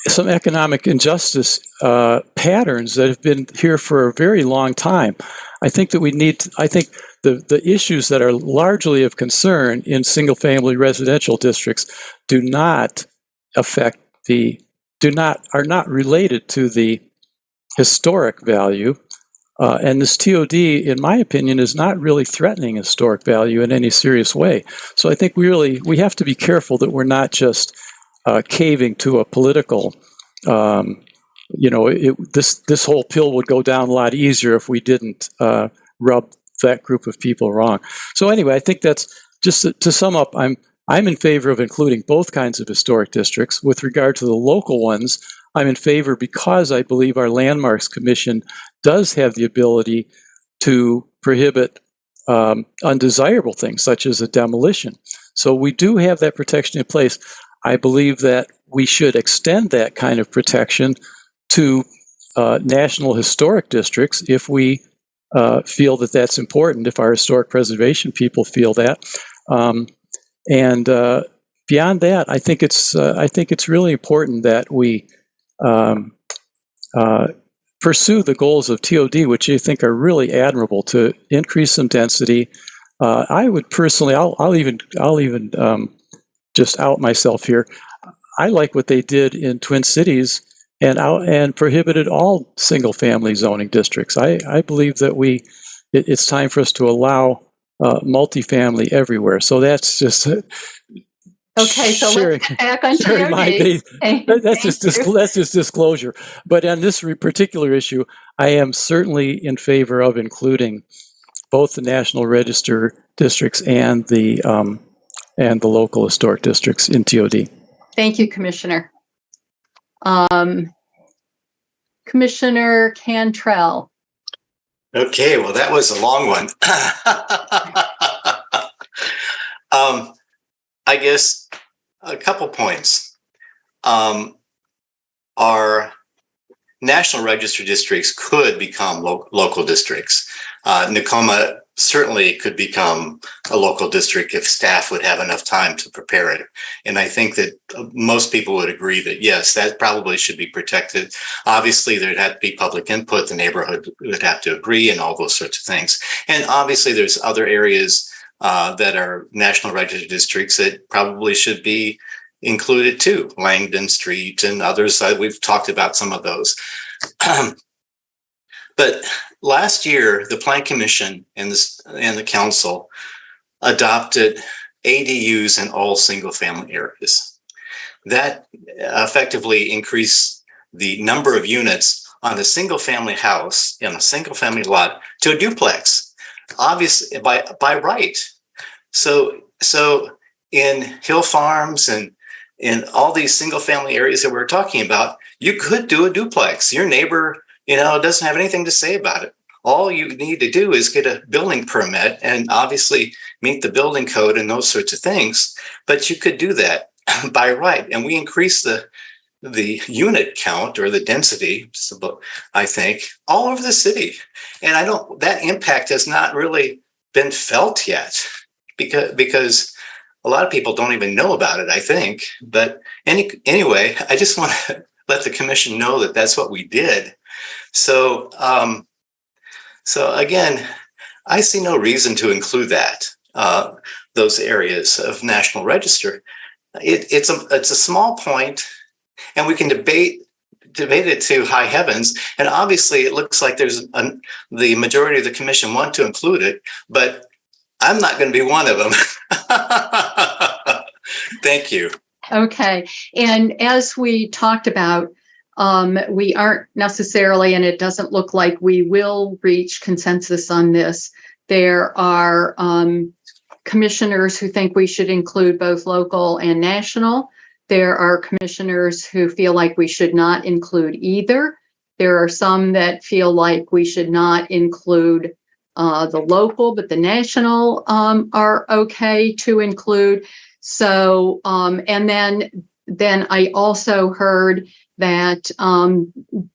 some economic injustice patterns that have been here for a very long time. I think that I think the issues that are largely of concern in single-family residential districts are not related to the historic value. And this TOD, in my opinion, is not really threatening historic value in any serious way. So I think we have to be careful that we're not just caving to a political, this whole pill would go down a lot easier if we didn't rub that group of people wrong. So anyway, I think that's just to sum up. I'm in favor of including both kinds of historic districts. With regard to the local ones, I'm in favor because I believe our Landmarks Commission does have the ability to prohibit undesirable things such as a demolition. So we do have that protection in place. I believe that we should extend that kind of protection to national historic districts if we feel that that's important, if our historic preservation people feel that. And beyond that, I think it's really important that we pursue the goals of TOD, which I think are really admirable, to increase some density. I would personally, I'll even just out myself here. I like what they did in Twin Cities and prohibited all single-family zoning districts. I believe that it's time for us to allow multifamily everywhere. So that's just Okay, so let's get back on sharing my TOD. that's just disclosure. But on this particular issue, I am certainly in favor of including both the National Register districts and the local historic districts in TOD. Thank you, Commissioner. Commissioner Cantrell. Okay, well, that was a long one. I guess a couple points. Our National Register districts could become local districts. Nakoma certainly could become a local district if staff would have enough time to prepare it. And I think that most people would agree that, yes, that probably should be protected. Obviously, there'd have to be public input. The neighborhood would have to agree and all those sorts of things. And obviously, there's other areas that are National Register districts that probably should be included too. Langdon Street and others. We've talked about some of those. But last year, the Plan Commission and the Council adopted ADUs in all single-family areas. That effectively increased the number of units on a single-family house in a single-family lot to a duplex, obviously by right. So in Hill Farms and in all these single-family areas that we're talking about, you could do a duplex. Your neighbor, doesn't have anything to say about it. All you need to do is get a building permit and obviously meet the building code and those sorts of things. But you could do that by right. And we increased the unit count or the density, I think, all over the city. And that impact has not really been felt yet because a lot of people don't even know about it, I think. But anyway, I just want to let the commission know that that's what we did. So again, I see no reason to include those areas of National Register. It's a small point, and we can debate it to high heavens. And obviously, it looks like the majority of the commission want to include it, but I'm not going to be one of them. Thank you. Okay, and as we talked about, we aren't necessarily, and it doesn't look like we will reach consensus on this. There are commissioners who think we should include both local and national. There are commissioners who feel like we should not include either. There are some that feel like we should not include the local, but the national are okay to include. So, and then I also heard that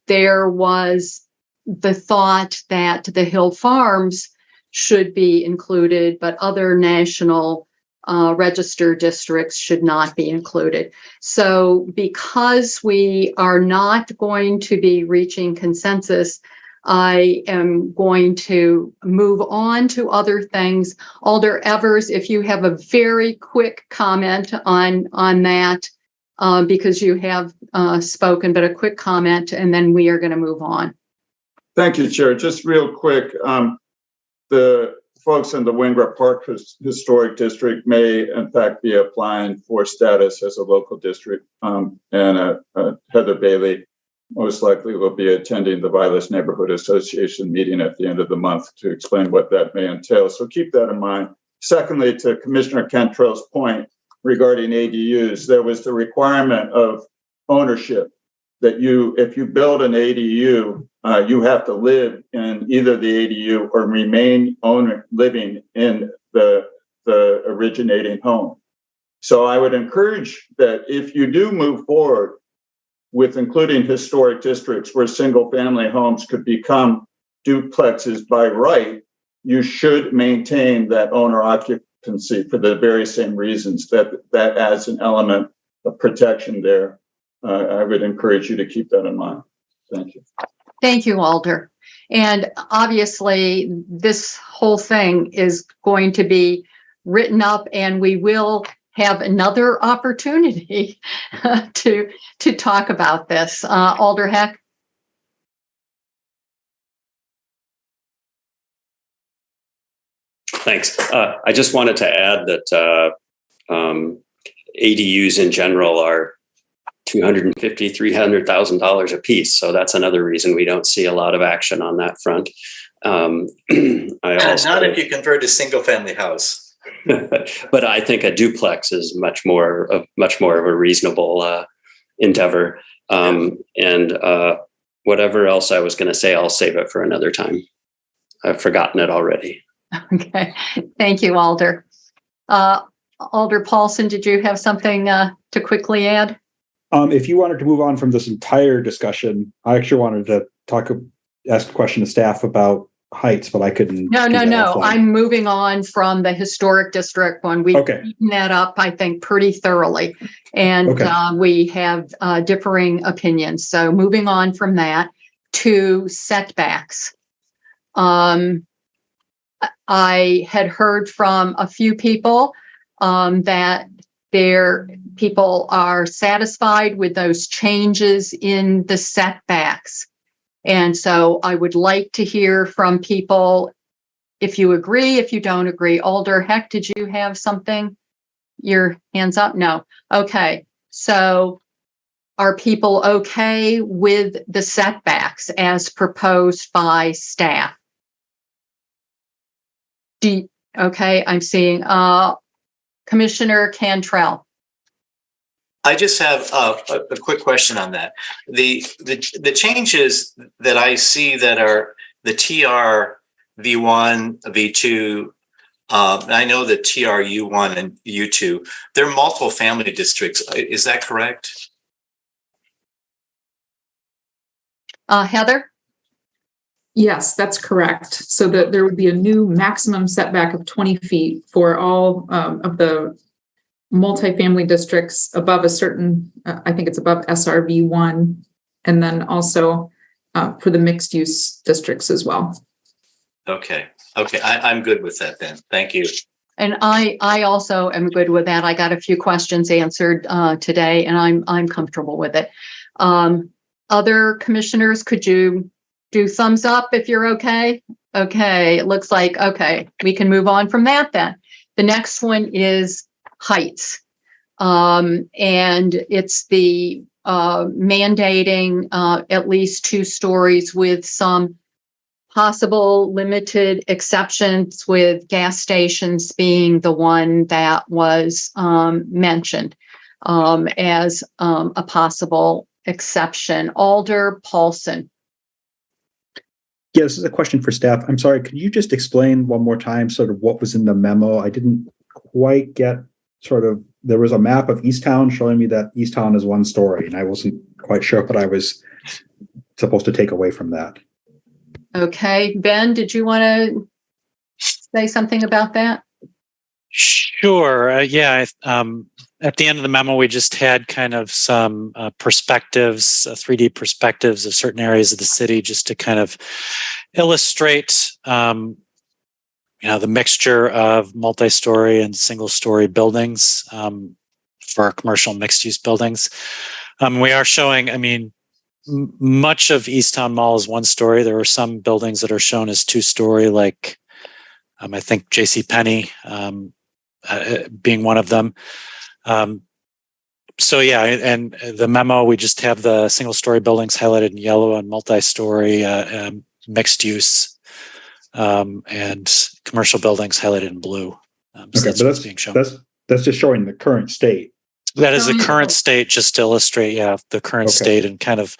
there was the thought that the Hill Farms should be included, but other national register districts should not be included. So because we are not going to be reaching consensus, I am going to move on to other things. Alder Evers, if you have a very quick comment on that, because you have spoken, but a quick comment, and then we are going to move on. Thank you, Chair. Just real quick, the folks in the Wingrove Park Historic District may, in fact, be applying for status as a local district, and Heather Bailey most likely will be attending the Vilas Neighborhood Association meeting at the end of the month to explain what that may entail. So keep that in mind. Secondly, to Commissioner Cantrell's point regarding ADUs, there was the requirement of ownership that if you build an ADU, you have to live in either the ADU or remain living in the originating home. So I would encourage that if you do move forward with including historic districts where single family homes could become duplexes by right, you should maintain that owner occupancy for the very same reasons that adds an element of protection there. I would encourage you to keep that in mind. Thank you. Thank you, Alder. And obviously, this whole thing is going to be written up, and we will have another opportunity to talk about this. Alder Heck? Thanks. I just wanted to add that ADUs in general are $250,000, $300,000 a piece. So that's another reason we don't see a lot of action on that front. Not if you convert a single family house. But I think a duplex is much more of a reasonable endeavor. And whatever else I was going to say, I'll save it for another time. I've forgotten it already. Okay. Thank you, Alder. Alder Paulson, did you have something to quickly add? If you wanted to move on from this entire discussion, I actually wanted to ask a question to staff about heights, but I couldn't. No. I'm moving on from the historic district one. We've beaten that up, I think, pretty thoroughly. And we have differing opinions. So moving on from that to setbacks. I had heard from a few people that people are satisfied with those changes in the setbacks. And so I would like to hear from people if you agree, if you don't agree. Alder Heck, did you have something? Your hands up? No. Okay. So are people okay with the setbacks as proposed by staff? Okay, I'm seeing Commissioner Cantrell. I just have a quick question on that. The changes that I see that are the TR V1, V2, I know the TR U1 and U2, they're multiple family districts. Is that correct? Heather? Yes, that's correct. So that there would be a new maximum setback of 20 feet for all of the multifamily districts above a certain, I think it's above SRV1, and then also for the mixed use districts as well. Okay. I'm good with that then. Thank you. And I also am good with that. I got a few questions answered today, and I'm comfortable with it. Other commissioners, could you do thumbs up if you're okay? Okay, it looks like, okay, we can move on from that then. The next one is heights. And it's the mandating at least 2 stories with some possible limited exceptions, with gas stations being the one that was mentioned as a possible exception. Alder Paulson. Yeah, this is a question for staff. I'm sorry, could you just explain one more time sort of what was in the memo? I didn't quite get there was a map of Easttown showing me that Easttown is 1 story, and I wasn't quite sure what I was supposed to take away from that. Okay, Ben, did you want to say something about that? Sure. Yeah. At the end of the memo, we just had kind of some perspectives, 3D perspectives of certain areas of the city, just to kind of illustrate, the mixture of multi-story and single-story buildings for our commercial mixed-use buildings. We are showing, much of Easttown Mall is 1 story. There are some buildings that are shown as 2-story, like I think JCPenney being one of them. So yeah, and the memo, we just have the single-story buildings highlighted in yellow and multi-story mixed use and commercial buildings highlighted in blue. So that's what's being shown. That's just showing the current state. That is the current state, just to illustrate, the current state and kind of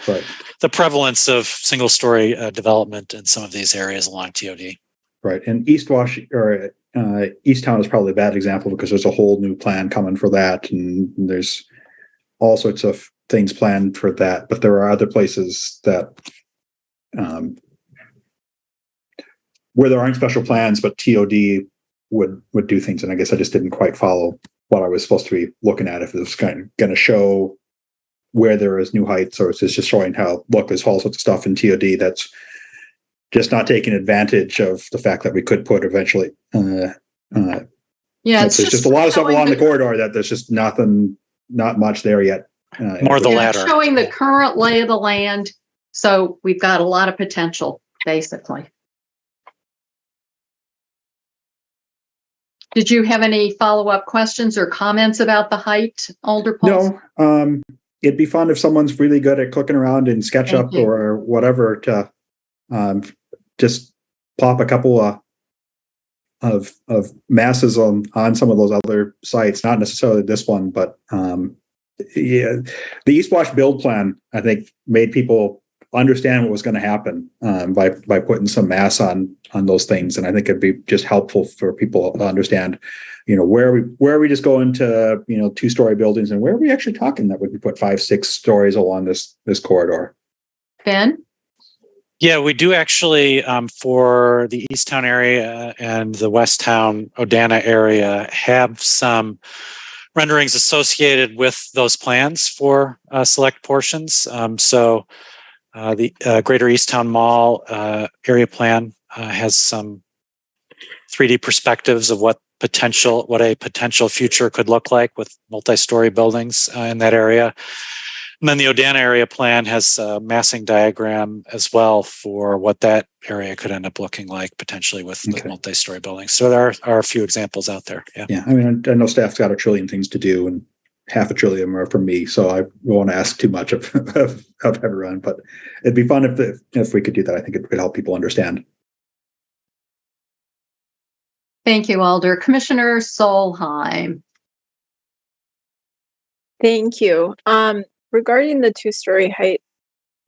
the prevalence of single-story development in some of these areas along TOD. Right, and East East Town is probably a bad example because there's a whole new plan coming for that, and there's all sorts of things planned for that. But there are other places that where there aren't special plans, but TOD would do things. And I guess I just didn't quite follow what I was supposed to be looking at. If it was going to show where there is new heights, or it's just showing how, look, there's all sorts of stuff in TOD that's just not taking advantage of the fact that we could put eventually. It's there's just a lot of stuff along the corridor that there's just not much there yet. More the latter. It's showing the current lay of the land. So we've got a lot of potential, basically. Did you have any follow-up questions or comments about the height, Alder Pauls? No. It'd be fun if someone's really good at clicking around in SketchUp or whatever to just plop a couple of masses on some of those other sites, not necessarily this one, but the East Wash build plan, I think, made people understand what was going to happen by putting some mass on those things. And I think it'd be just helpful for people to understand, where are we just going to, 2-story buildings, and where are we actually talking that would be put 5-6 stories along this corridor? Ben? Yeah, we do actually, for the East Town area and the West Town Odana area, have some renderings associated with those plans for select portions. So the Greater East Town Mall area plan has some 3D perspectives of what a potential future could look like with multi-story buildings in that area. And then the Odana area plan has a massing diagram as well for what that area could end up looking like potentially with the multi-story buildings. So there are a few examples out there. Yeah. I mean, I know staff's got a trillion things to do, and half a trillion are from me, so I won't ask too much of everyone. But it'd be fun if we could do that. I think it would help people understand. Thank you, Alder. Commissioner Solheim. Thank you. Regarding the 2-story height,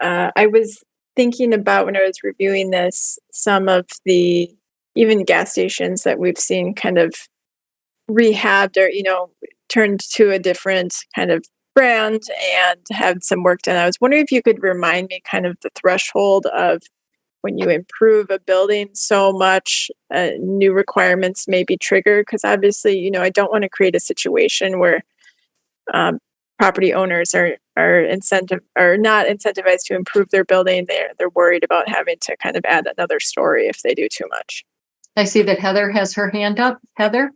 I was thinking about, when I was reviewing this, some of the even gas stations that we've seen kind of rehabbed or, turned to a different kind of brand and had some work done. I was wondering if you could remind me kind of the threshold of when you improve a building so much, new requirements may be triggered. Because obviously, I don't want to create a situation where property owners are not incentivized to improve their building. They're worried about having to kind of add another story if they do too much. I see that Heather has her hand up. Heather?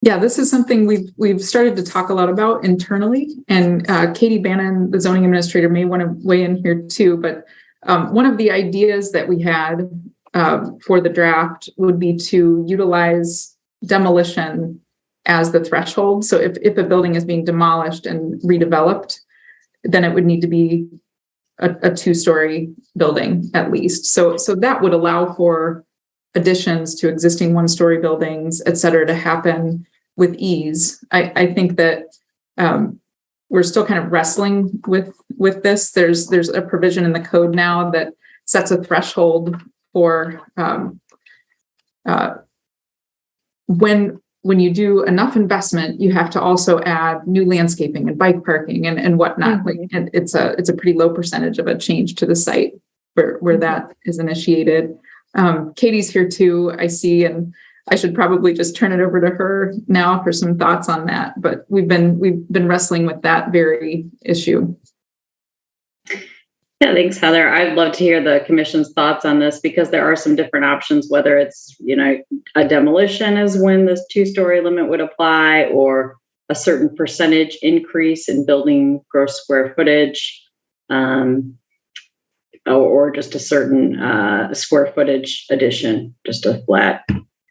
Yeah, this is something we've started to talk a lot about internally, and Katie Bannon, the zoning administrator, may want to weigh in here too. But one of the ideas that we had for the draft would be to utilize demolition as the threshold. So if a building is being demolished and redeveloped, then it would need to be a 2-story building at least. So that would allow for additions to existing 1-story buildings, et cetera, to happen with ease. I think that we're still kind of wrestling with this. There's a provision in the code now that sets a threshold for when you do enough investment, you have to also add new landscaping and bike parking and whatnot. Mm-hmm. And it's a pretty low percentage of a change to the site where that is initiated. Katie's here too, I see, and I should probably just turn it over to her now for some thoughts on that. But we've been wrestling with that very issue. Yeah, thanks, Heather. I'd love to hear the commission's thoughts on this, because there are some different options, whether it's, a demolition is when this 2-story limit would apply, or a certain percentage increase in building gross square footage, or just a certain square footage addition, just a flat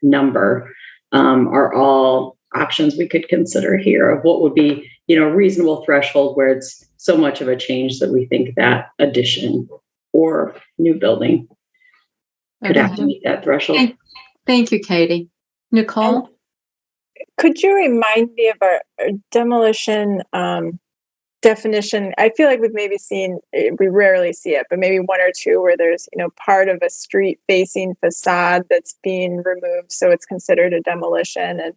number, are all options we could consider here of what would be, a reasonable threshold where it's so much of a change that we think that addition or new building could have to meet that threshold. Thank you, Katie. Nicole? Could you remind me of our demolition definition. I feel like we've maybe seen, we rarely see it, but maybe one or two where there's, part of a street facing facade that's being removed. So it's considered a demolition. And,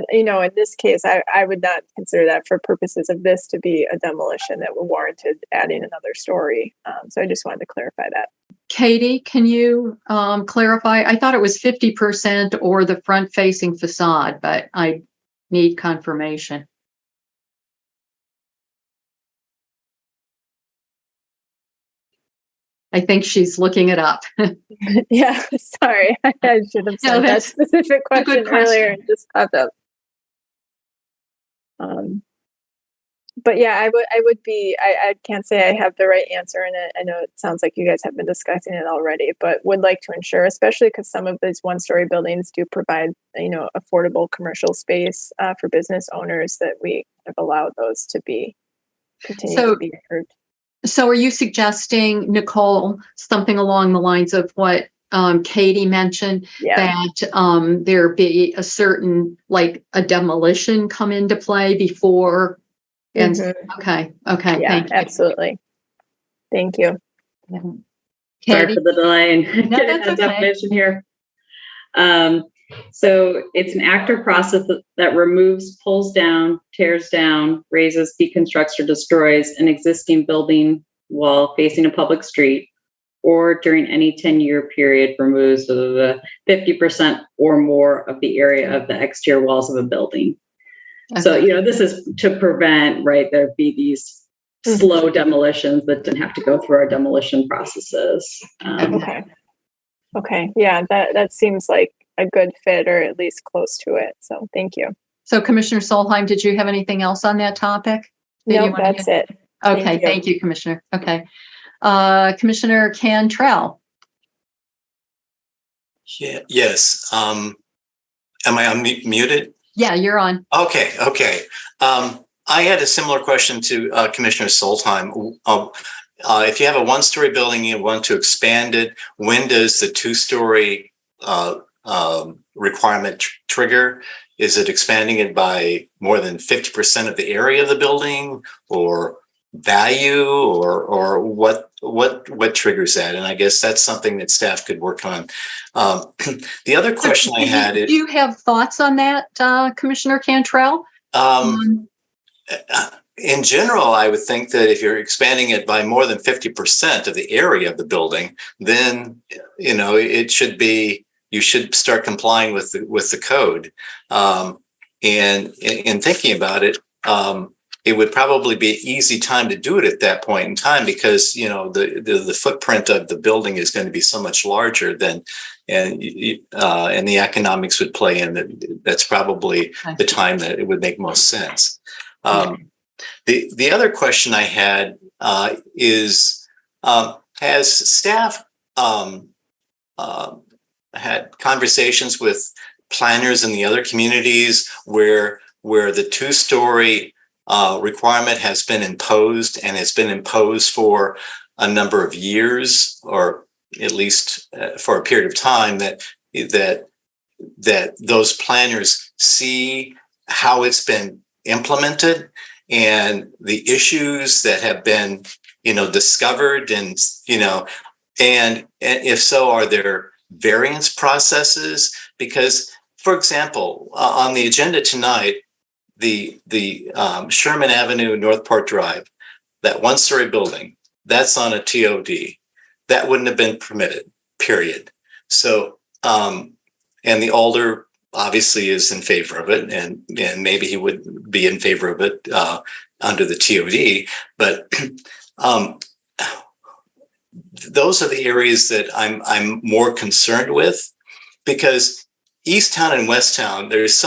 in this case, I would not consider that for purposes of this to be a demolition that would warranted adding another story. So I just wanted to clarify that. Katie, can you clarify? I thought it was 50% or the front facing facade, but I need confirmation. I think she's looking it up. Yeah, sorry. I should have said that specific question earlier and just popped up. But yeah, I would be, I can't say I have the right answer in it. I know it sounds like you guys have been discussing it already, but would like to ensure, especially because some of these one-story buildings do provide, affordable commercial space for business owners, that we have allowed those to continue to be improved. So are you suggesting, Nicole, something along the lines of what Katie mentioned, that there be a certain, like a demolition come into play before? And okay. Yeah, thank you. Absolutely. Thank you. Sorry for the delay in getting that definition here. So it's an active process that removes, pulls down, tears down, raises, deconstructs, or destroys an existing building wall facing a public street, or during any 10-year period removes the 50% or more of the area of the exterior walls of a building. Okay. So, this is to prevent, there be these slow demolitions that didn't have to go through our demolition processes. Okay. Yeah, that seems like a good fit, or at least close to it. So thank you. So Commissioner Solheim, did you have anything else on that topic? No, that's it. Okay. Thank you, Commissioner. Okay. Commissioner Cantrell. Yeah, yes. Am I unmuted? Yeah, you're on. Okay. I had a similar question to Commissioner Solheim. If you have a one-story building and you want to expand it, when does the two-story requirement trigger? Is it expanding it by more than 50% of the area of the building, or value, or what triggers that? And I guess that's something that staff could work on. The other question I had is, do you have thoughts on that, Commissioner Cantrell? In general, I would think that if you're expanding it by more than 50% of the area of the building, then it should be, you should start complying with the code. And in thinking about it, it would probably be an easy time to do it at that point in time, because the footprint of the building is going to be so much larger than, and the economics would play in. That's probably the time that it would make most sense. The other question I had is, has staff had conversations with planners in the other communities where the two-story requirement has been imposed, and it's been imposed for a number of years, or at least for a period of time, that those planners see how it's been implemented and the issues that have been discovered, and and if so, are there variance processes? Because, for example, on the agenda tonight, the Sherman Avenue, Northport Drive, that one-story building, that's on a TOD. That wouldn't have been permitted, period. So, and the alder obviously is in favor of it, and maybe he would be in favor of it under the TOD, but those are the areas that I'm more concerned with, because Easttown and Westtown, there's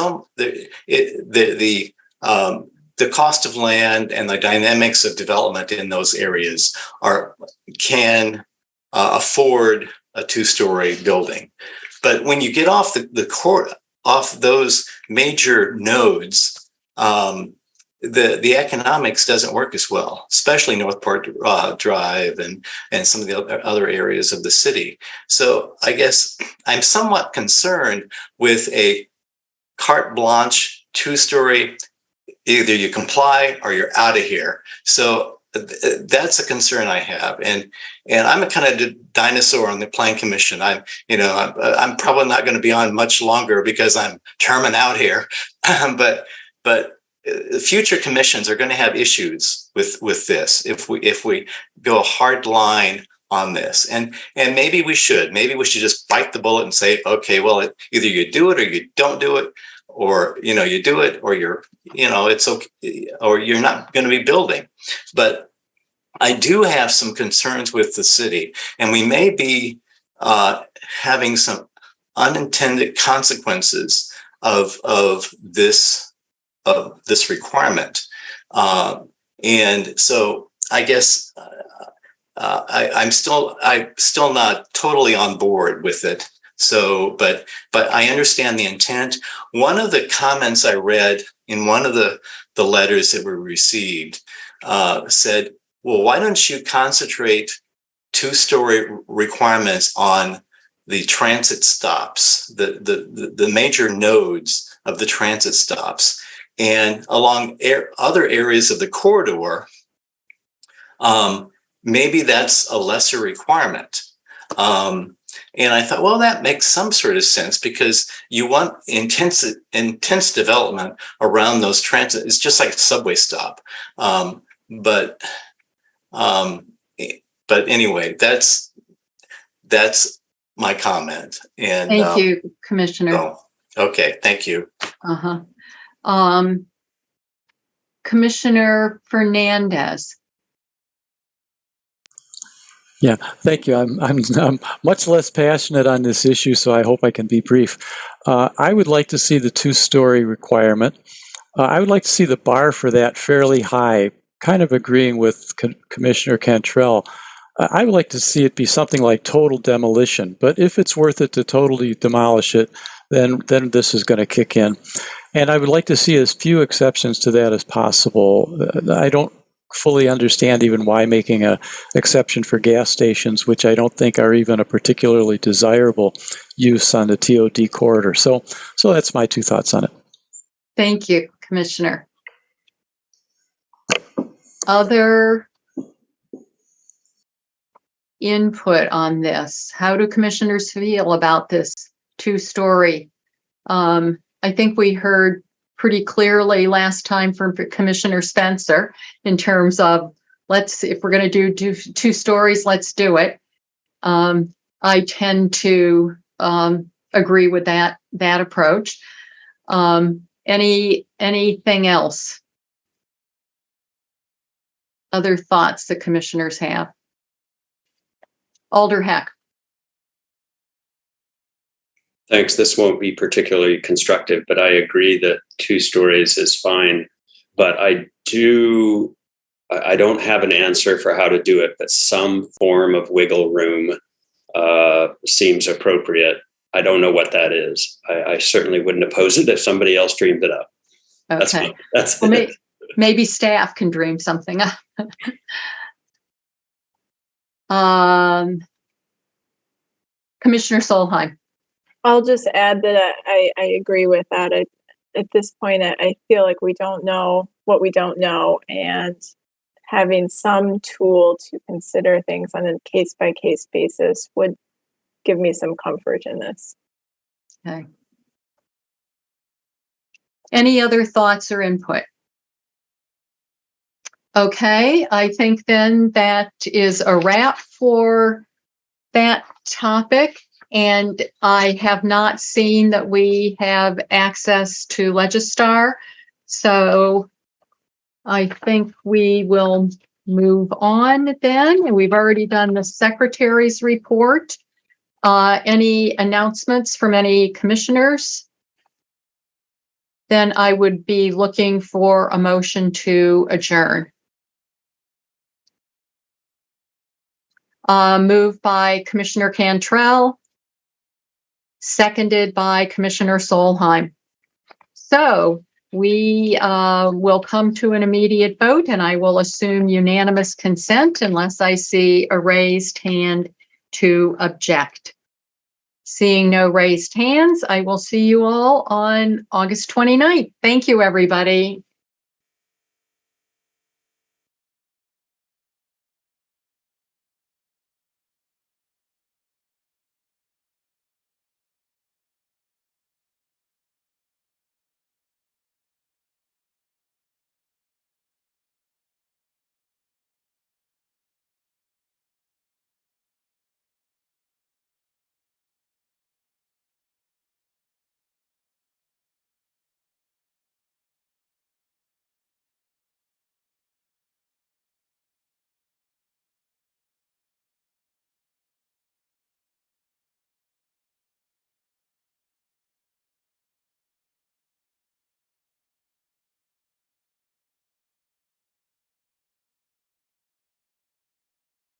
the cost of land and the dynamics of development in those areas can afford a two-story building. But when you get off the court, off those major nodes, the economics doesn't work as well, especially Northport Drive and some of the other areas of the city. So I guess I'm somewhat concerned with a carte blanche two-story either you comply or you're out of here. So that's a concern I have, and I'm a kind of dinosaur on the Plan Commission. I'm probably not going to be on much longer because I'm terming out here, but future commissions are going to have issues with this if we go a hard line on this, and maybe we should just bite the bullet and say, okay, well, either you do it or you don't do it, or you do it or you're it's okay, or you're not going to be building. But I do have some concerns with the city, and we may be having some unintended consequences of this requirement, and so I guess I'm still not totally on board with it. So, but I understand the intent. One of the comments I read in one of the letters that were received said, well, why don't you concentrate two-story requirements on the transit stops, the major nodes of the transit stops, and along other areas of the corridor, maybe that's a lesser requirement. And I thought, well, that makes some sort of sense because you want intense development around those transit. It's just like a subway stop. But anyway, that's my comment. And thank you, Commissioner. So, okay, thank you. Commissioner Fernandez. Yeah, thank you. I'm much less passionate on this issue, so I hope I can be brief. I would like to see the two-story requirement. I would like to see the bar for that fairly high, kind of agreeing with Commissioner Cantrell. I would like to see it be something like total demolition, but if it's worth it to totally demolish it, then this is going to kick in. And I would like to see as few exceptions to that as possible. I don't fully understand even why making an exception for gas stations, which I don't think are even a particularly desirable use on the TOD corridor. So that's my two thoughts on it. Thank you, Commissioner. Other input on this? How do commissioners feel about this two-story? I think we heard pretty clearly last time from Commissioner Spencer in terms of if we're going to do two stories, let's do it. I tend to agree with that approach. Anything else? Other thoughts that commissioners have? Alder Heck. Thanks. This won't be particularly constructive, but I agree that 2 stories is fine. But I don't have an answer for how to do it, but some form of wiggle room seems appropriate. I don't know what that is. I certainly wouldn't oppose it if somebody else dreamed it up. Okay. That's well, maybe staff can dream something up. Commissioner Solheim. I'll just add that I agree with that. At this point, I feel like we don't know what we don't know, and having some tool to consider things on a case-by-case basis would give me some comfort in this. Okay. Any other thoughts or input? Okay, I think then that is a wrap for that topic. And I have not seen that we have access to Legistar. So I think we will move on then. We've already done the secretary's report. Any announcements from any commissioners? Then I would be looking for a motion to adjourn. Moved by Commissioner Cantrell. Seconded by Commissioner Solheim. So we will come to an immediate vote, and I will assume unanimous consent unless I see a raised hand to object. Seeing no raised hands, I will see you all on August 29th. Thank you, everybody.